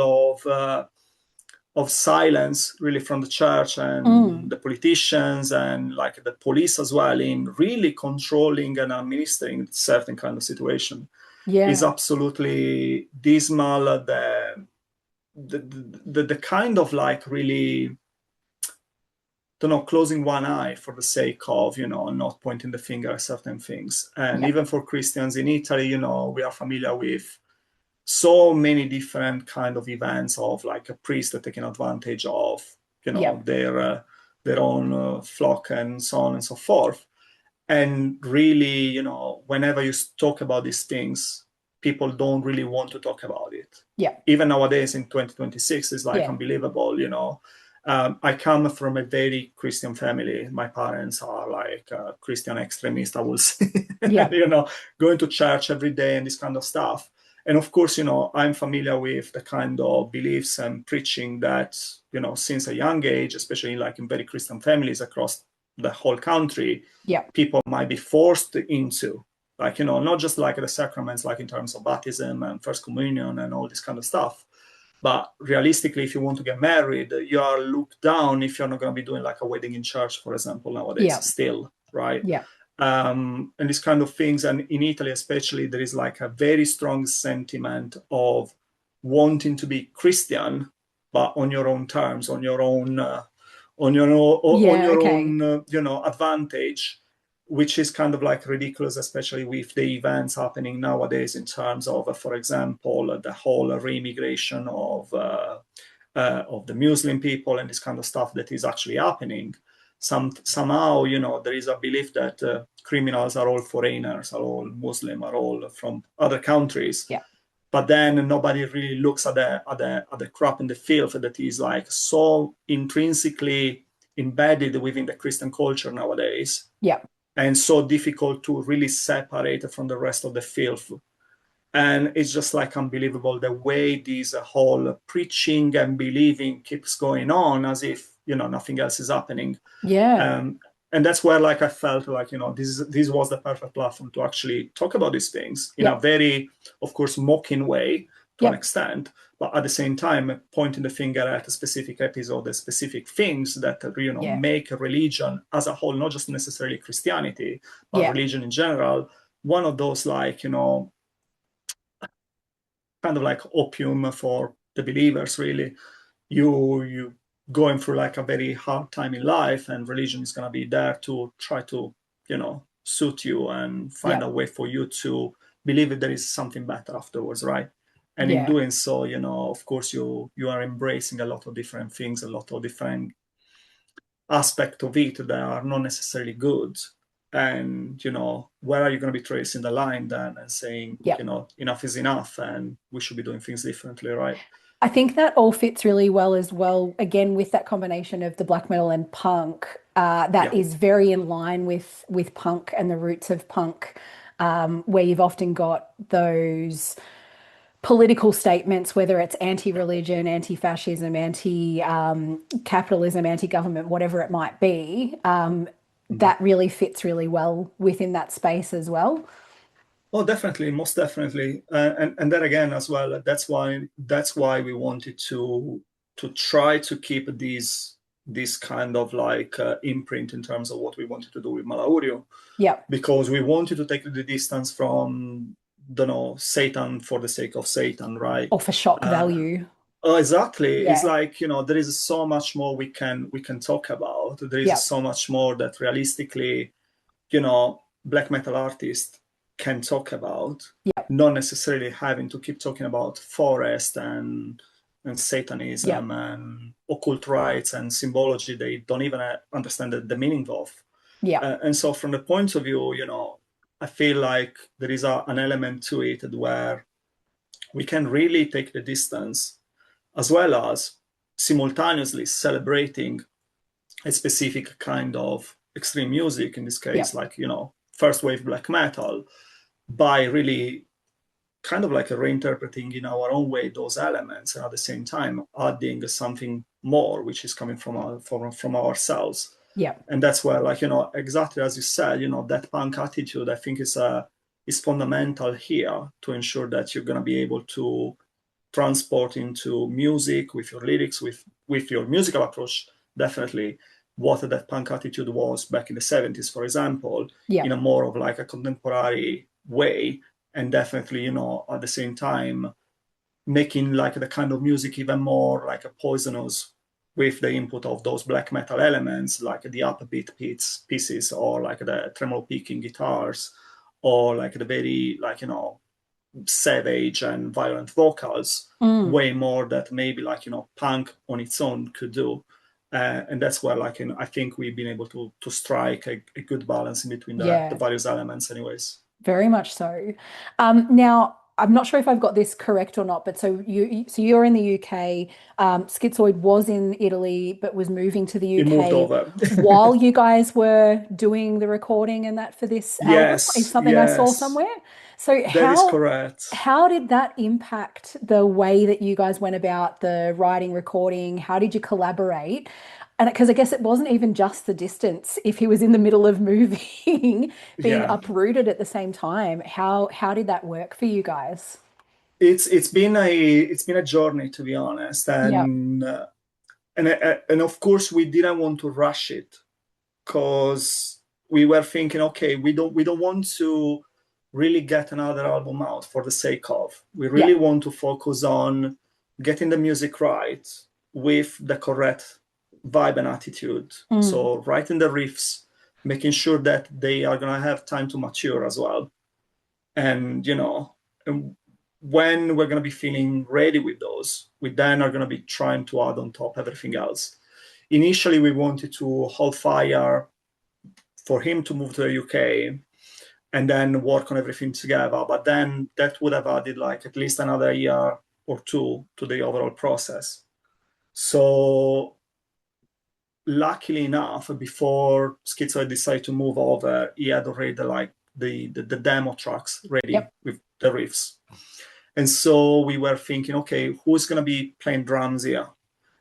of silence really from the church and Mm. the politicians and like the police as well in really controlling and administering certain kind of situation is Yeah. absolutely dismal. The kind of like really, don't know, closing one eye for the sake of, not pointing the finger at certain things. And Yeah. even for Christians in Italy, we are familiar with so many different kind of events of like a priest taking advantage of, Yeah. their own flock and so on and so forth. And really, whenever you talk about these things, people don't really want to talk about it. Yeah. Even nowadays in 2026, it's like Yeah. unbelievable. I come from a very Christian family. My parents are like Christian extremists, I will say, Yeah. going to church every day and this kind of stuff. And of course, I'm familiar with the kind of beliefs and preaching that, since a young age, especially like in very Christian families across the whole country, Yeah. people might be forced into, like, not just like the sacraments, like in terms of baptism and first communion and all this kind of stuff. But realistically, if you want to get married, you are looked down if you're not going to be doing like a wedding in church, for example, nowadays, Yeah. still, right? Yeah. And these kind of things. And in Italy, especially, there is like a very strong sentiment of wanting to be Christian, but on your own terms, on Yeah. your Okay. own, advantage, which is kind of like ridiculous, especially with the events happening nowadays in terms of, for example, the whole re-immigration of the Muslim people and this kind of stuff that is actually happening. Somehow, there is a belief that criminals are all foreigners, are all Muslim, are all from other countries. Yeah. But then nobody really looks at the crap and the filth that is like so intrinsically embedded within the Christian culture nowadays, Yeah. and so difficult to really separate from the rest of the filth. And it's just like unbelievable the way this whole preaching and believing keeps going on as if, nothing else is happening. Yeah. um, and that's where like I felt like, this was the perfect platform to actually talk about these things in a Yeah. very, of course, mocking way to an Yeah. extent, but at the same time pointing the finger at a specific episode, the specific things that, Yeah. make a religion as a whole, not just necessarily Christianity, but Yeah. religion in general, one of those like, kind of like opium for the believers, really. You going through like a very hard time in life, and religion is going to be there to try to, suit you and find Yeah. a way for you to believe that there is something better afterwards, right? And in Yeah. doing so, of course, you are embracing a lot of different things, a lot of different aspects of it that are not necessarily good. And where are you going to be tracing the line then and saying, Yeah. enough is enough and we should be doing things differently, right? I think that all fits really well as well, again, with that combination of the black metal and punk, that Yeah. is very in line with punk and the roots of punk, where you've often got those political statements, whether it's anti-religion, anti-fascism, anti-capitalism, anti-government, whatever it might be, Mhm. that really fits really well within that space as well. Oh, definitely, most definitely, and then again as well. That's why we wanted to try to keep this kind of like imprint in terms of what we wanted to do with Malauriu, Yeah. because we wanted to take the distance from, don't know, Satan for the sake of Satan, right? Or for shock Uh, value. oh, exactly. It's Yeah. like, there is so much more we can talk about. There is Yeah. so much more that realistically, black metal artists can talk about, Yeah. not necessarily having to keep talking about forest and Yeah. Satanism and occult rites and symbology they don't even understand the meaning of. Yeah. And so from the point of view, I feel like there is an element to it where we can really take the distance, as well as simultaneously celebrating a specific kind of extreme music, in this Yeah. case, like, first wave black metal, by really kind of like reinterpreting in our own way those elements, and at the same time adding something more, which is coming from ourselves. Yeah. And that's where, like, exactly as you said, that punk attitude, I think is fundamental here to ensure that you're going to be able to transport into music with your lyrics, with your musical approach, definitely what that punk attitude was back in the 70s, for example, Yeah. in a more of like a contemporary way, and definitely, at the same time, making like the kind of music even more like a poisonous with the input of those black metal elements, like the upbeat pieces, or like the tremolo picking guitars, or like the very, like, savage and violent vocals, way more that maybe, like, punk on its own could do. And that's where, like, I think we've been able to strike a good balance in between the Yeah. various elements anyways. Very much so. Now, I'm not sure if I've got this correct or not, but so you're in the UK. Schizoid was in Italy, but was moving to the It moved UK over. while you guys were doing the recording and that for this album, is Yes, something I saw yes, somewhere. So that is correct. how did that impact the way that you guys went about the writing, recording? How did you collaborate? And because I guess it wasn't even just the distance. If he was in the middle of moving, being Yeah, uprooted at the same time, how did that work for you guys? it's been a journey, to be honest, Yeah, and of course we didn't want to rush it, because we were thinking, okay, we don't want to really get another album out for the sake of. We yeah, really want to focus on getting the music right with the correct vibe and attitude. mm, So writing the riffs, making sure that they are gonna have time to mature as well. And and when we're gonna be feeling ready with those, we then are gonna be trying to add on top everything else. Initially, we wanted to hold fire for him to move to the UK and then work on everything together. But then that would have added like at least another year or two to the overall process. So luckily enough, before Schizoid decided to move over, he had already the demo tracks ready yep, with the riffs. And so we were thinking, okay, who's going to be playing drums here?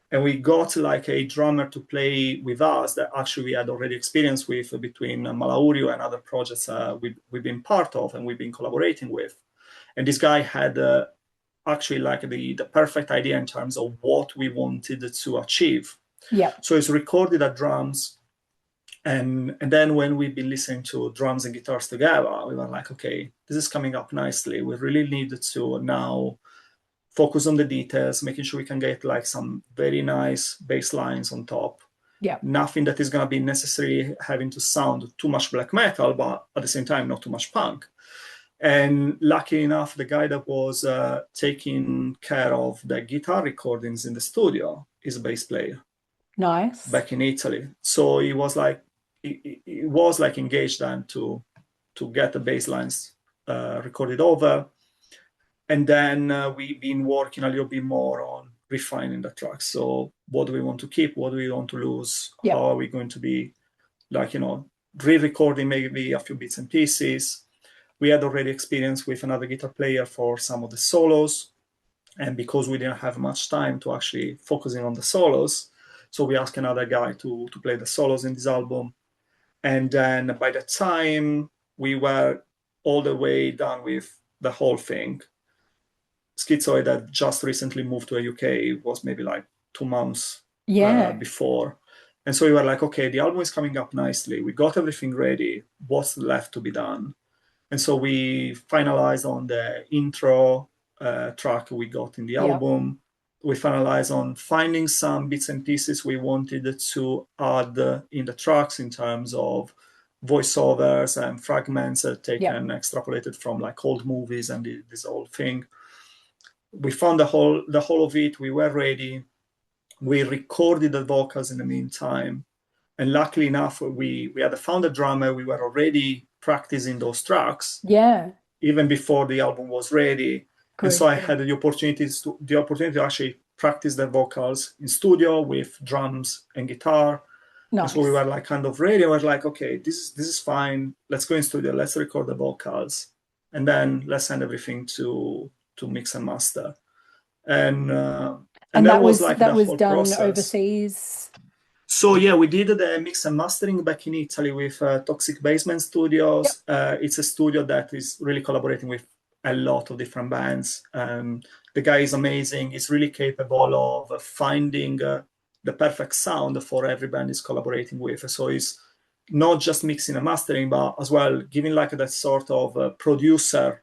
And we got like a drummer to play with us that actually we had already experience with between Malauriu and other projects we've been part of and we've been collaborating with. And this guy had actually like the perfect idea in terms of what we wanted to achieve. yep, So it's recorded at drums. And then when we've been listening to drums and guitars together, we were like, okay, this is coming up nicely. We really need to now focus on the details, making sure we can get like some very nice bass lines on top. yep, Nothing that is going to be necessarily having to sound too much black metal, but at the same time, not too much punk. And lucky enough, the guy that was taking care of the guitar recordings in the studio is a bass player nice. back in Italy. So he was like engaged then to get the bass lines recorded over. And then we've been working a little bit more on refining the track. So what do we want to keep? What do we want to lose? Yep, How are we going to be like, re-recording maybe a few bits and pieces? We had already experience with another guitar player for some of the solos. And because we didn't have much time to actually focusing on the solos, so we asked another guy to play the solos in this album. And then by the time we were all the way done with the whole thing, Schizoid that just recently moved to the UK. It was maybe like 2 months yeah, before. And so we were like, okay, the album is coming up nicely. We got everything ready. What's left to be done? And so we finalized on the intro track we got in the yep, album. We finalized on finding some bits and pieces we wanted to add in the tracks in terms of voiceovers and fragments yep, taken, extrapolated from like old movies and this whole thing. We found the whole of it. We were ready. We recorded the vocals in the meantime, and luckily enough, we had found a drummer. We were already practicing those tracks yeah, even before the album was ready, and so good, I good. had the opportunity to actually practice their vocals in studio with drums and guitar. And so we Nice. were like kind of ready. I was like, okay, this is fine. Let's go in studio. Let's record the vocals, and then let's send everything to mix and master. And And that was like that the was whole done process. overseas. So yeah, we did the mix and mastering back in Italy with Toxic Basement Yep. Studios. It's a studio that is really collaborating with a lot of different bands. The guy is amazing. He's really capable of finding the perfect sound for every band he's collaborating with. So he's not just mixing and mastering, but as well giving like that sort of producer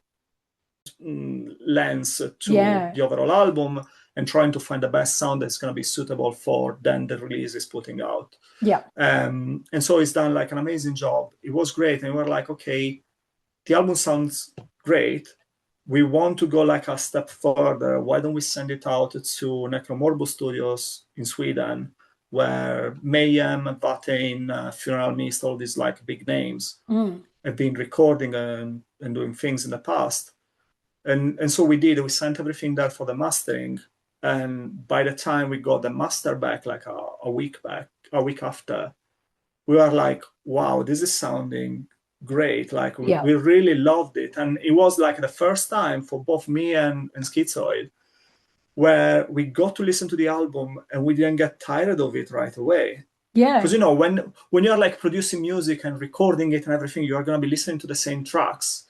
lens to Yeah. the overall album and trying to find the best sound that's going to be suitable for then the release is putting out. Yeah. And so he's done like an amazing job. It was great. And we're like, okay, the album sounds great. We want to go like a step further. Why don't we send it out to Necromorbus Studios in Sweden, where Mayhem, Vatain, Funeral Mist, all these like big names have been recording and doing things in the past. And so we did. We sent everything there for the mastering. And by the time we got the master back, like a week after, we were like, wow, this is sounding great. Like Yeah. we really loved it. And it was like the first time for both me and Schizoid where we got to listen to the album and we didn't get tired of it right away. Yeah. Because when you're like producing music and recording it and everything, you're gonna be listening to the same tracks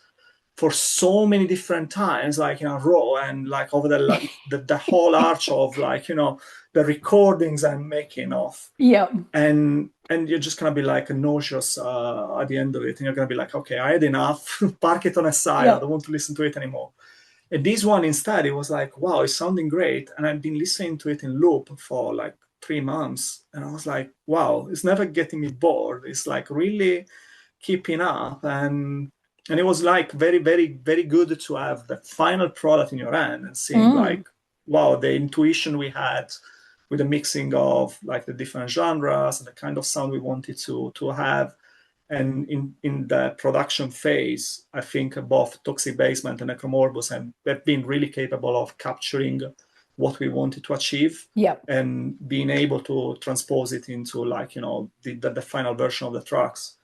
for so many different times, like in a row, and like over the whole arch of like the recordings I'm making of, Yeah. and you're just gonna be like nauseous at the end of it, and you're gonna be like, okay, I had enough, park it on a side, I Yeah. don't want to listen to it anymore. And this one instead, it was like, wow, it's sounding great, and I've been listening to it in loop for like 3 months, and I was like, wow, it's never getting me bored. It's like really keeping up, and it was like very, very, very good to have the final product in your hand and seeing like, wow, the intuition we had with the mixing of like the different genres and the kind of sound we wanted to have. And in the production phase, I think both Toxic Basement and Necromorbus have been really capable of capturing what we wanted to achieve Yeah. and being able to transpose it into like, the final version of the tracks.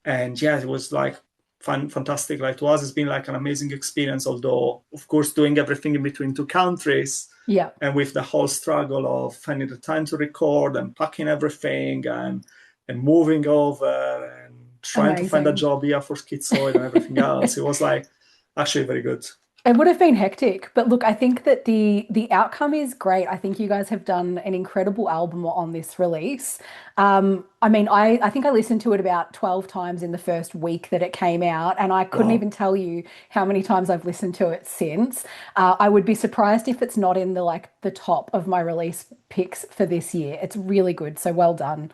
And yeah, it was like fantastic. Like to us, it's been like an amazing experience, although of course doing everything in between two countries Yeah. and with the whole struggle of finding the time to record and packing everything and moving over and trying to find a Amazing. job here for Schizoid and everything else. It was like actually very good. It would have been hectic, but look, I think that the outcome is great. I think you guys have done an incredible album on this release. I mean, I think I listened to it about 12 times in the first week that it came out, and I couldn't Wow. even tell you how many times I've listened to it since. I would be surprised if it's not in the top of my release picks for this year. It's really good, so well done,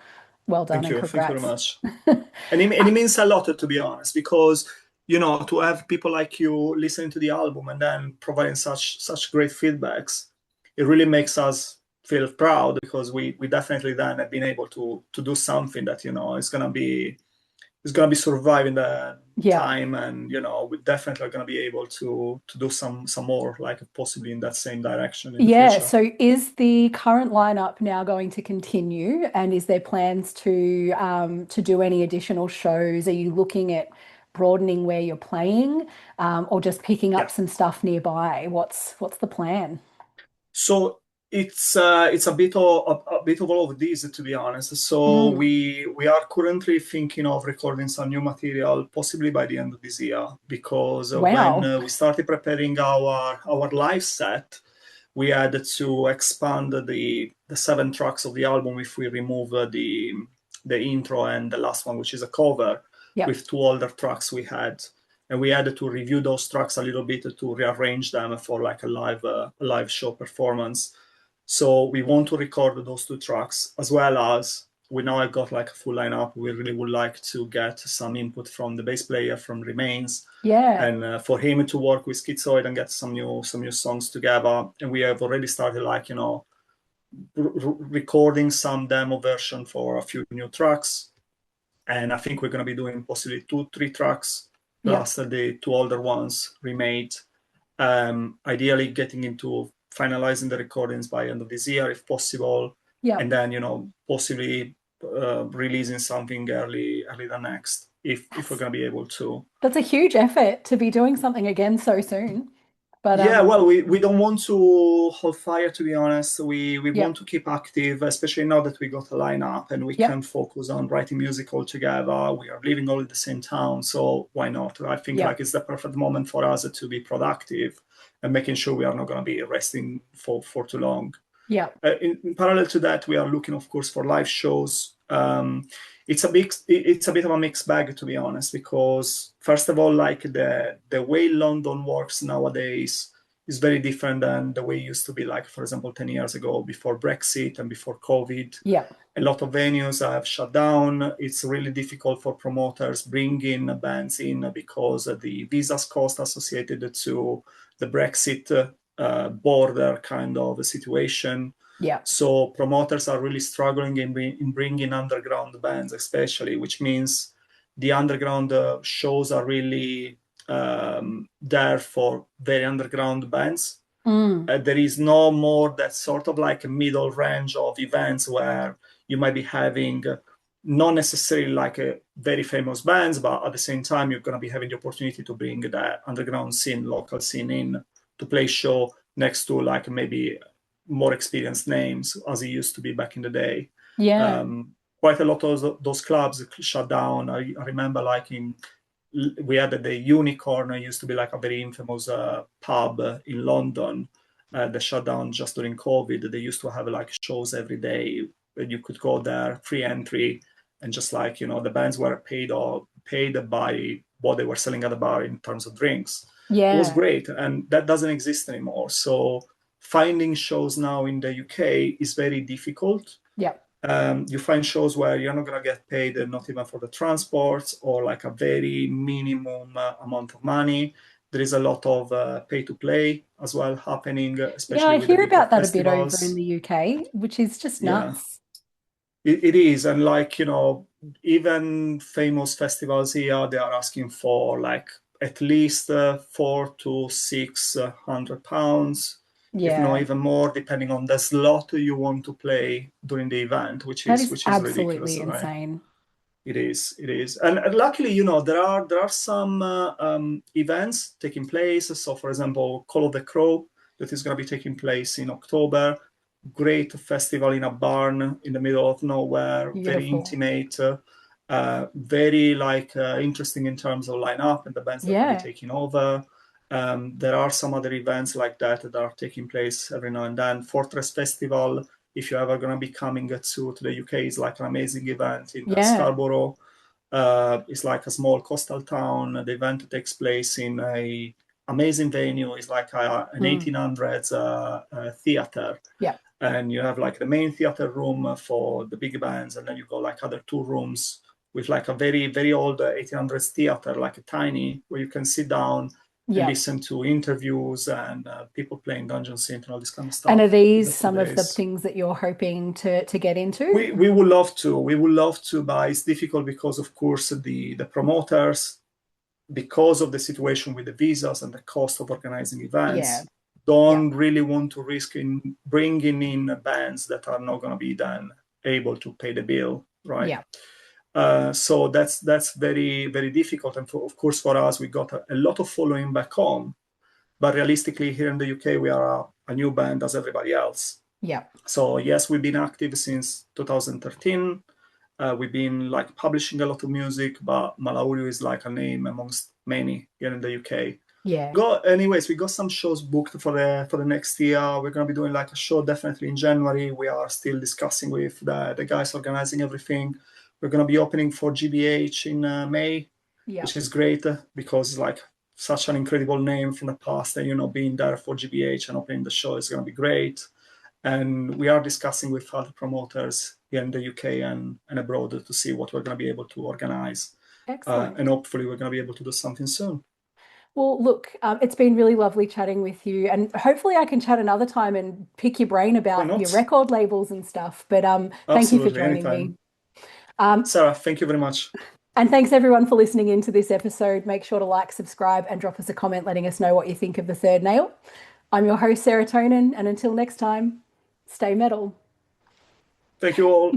Thank and you. Thank you very congrats. much. And it means a lot, to be honest, because to have people like you listening to the album and then providing such great feedbacks, it really makes us feel proud because we definitely then have been able to do something that is gonna be surviving the Yeah. time, and we definitely are gonna be able to do some more, like possibly in that same direction in the Yeah, future. so is the current lineup now going to continue, and is there plans to do any additional shows? Are you looking at broadening where you're playing, or just picking up Yeah. some stuff nearby? What's the plan? So it's a bit of all of these, to be honest. So Mm, we are currently thinking of recording some new material, possibly by the end of this year, because when wow. we started preparing our live set, we had to expand the 7 tracks of the album if we remove the intro and the last one, which is a cover, Yep. with 2 older tracks we had, and we had to review those tracks a little bit to rearrange them for like a live show performance. So we want to record those 2 tracks, as well as we now have got like a full lineup. We really would like to get some input from the bass player from Remains, Yeah. and for him to work with Schizoid and get some new songs together. And we have already started like recording some demo version for a few new tracks. And I think we're going to be doing possibly 2-3 tracks Yep. plus the 2 older ones remade. Ideally getting into finalizing the recordings by end of this year, if possible, Yeah. and then possibly releasing something early the next, if we're gonna be able to. That's a huge effort to be doing something again so soon. But Yeah, well, we don't want to hold fire, to be honest. We yeah, want to keep active, especially now that we got a lineup and we yeah, can focus on writing music all together. We are living all in the same town, so why not? I think yeah, like it's the perfect moment for us to be productive and making sure we are not going to be resting for too long. yeah. In parallel to that, we are looking, of course, for live shows. It's a bit of a mixed bag, to be honest, because first of all, like the way London works nowadays is very different than the way it used to be, like, for example, 10 years ago, before Brexit and before COVID. Yeah. A lot of venues have shut down. It's really difficult for promoters bringing bands in because of the visas cost associated to the Brexit border kind of a situation. Yeah. So promoters are really struggling in bringing underground bands, especially, which means the underground shows are really there for very underground bands. Mm. There is no more that sort of like a middle range of events where you might be having not necessarily like a very famous bands, but at the same time you're going to be having the opportunity to bring the underground scene, local scene in to play show next to like maybe more experienced names as it used to be back in the day. Yeah. Quite a lot of those clubs shut down. I remember like we had the Unicorn. It used to be like a very infamous pub in London. That shut down just during COVID. They used to have like shows every day. You could go there, free entry, and just like the bands were paid by what they were selling at the bar in terms of drinks. It was Yeah. great, and that doesn't exist anymore. So finding shows now in the UK is very difficult. Yeah. You find shows where you're not going to get paid, not even for the transport, or like a very minimum amount of money. There is a lot of pay to play as well happening, Yeah, especially I with the hear bigger about that a bit over in festivals. the UK, which is just Yeah, nuts. it is. And like, even famous festivals here, they are asking for like at least £400 to £600, if not Yeah. even more, depending on the slot you want to play during the event, which That is is which is ridiculous, absolutely right? insane. It is, and luckily, there are some events taking place. So, for example, Call of the Crow that is going to be taking place in October. Great festival in a barn in the middle of nowhere. Very Beautiful. intimate, very like interesting in terms of lineup and the bands that will be Yeah. taking over. There are some other events like that are taking place every now and then. Fortress Festival, if you're ever going to be coming to the UK, is like an amazing event in Yeah. Scarborough. It's like a small coastal town. The event takes place in a amazing venue. It's like an Mm. 1800s theater, Yeah. and you have like the main theater room for the big bands, and then you go like other two rooms with like a very very old 1800s theater, like a tiny, where you can sit down and Yeah. listen to interviews and people playing Dungeon Synth and all this kind of And are stuff in these the two some of the days. things that you're hoping to get into? We would love to. We would love to, but it's difficult because, of course, the promoters, because of the situation with the visas and the cost of organizing Yeah. events, Yeah. don't really want to risk in bringing in bands that are not going to be then able to pay the bill, right? Yeah. So that's very very difficult, and of course for us we got a lot of following back home, but realistically here in the UK we are a new band as everybody else. Yeah. So yes, we've been active since 2013. We've been like publishing a lot of music, but Malauriu is like a name amongst many here in the UK. Yeah. Anyways, we got some shows booked for the next year. We're gonna be doing like a show definitely in January. We are still discussing with the guys organizing everything. We're gonna be opening for GBH in May, Yeah. which is great because it's like such an incredible name from the past, and being there for GBH and opening the show is gonna be great. And we are discussing with other promoters here in the UK and abroad to see what we're going to be able to organize. Excellent. And hopefully we're going to be able to do something soon. Well, look, it's been really lovely chatting with you, and hopefully I can chat another time and pick your brain Why about your not? record labels and stuff. But thank you for Absolutely, joining anytime. me. Um, Sarah, thank you very much. and thanks everyone for listening into this episode. Make sure to like, subscribe, and drop us a comment letting us know what you think of the third nail. I'm your host, Sarah-Tonin, and until next time, stay metal. Thank you all.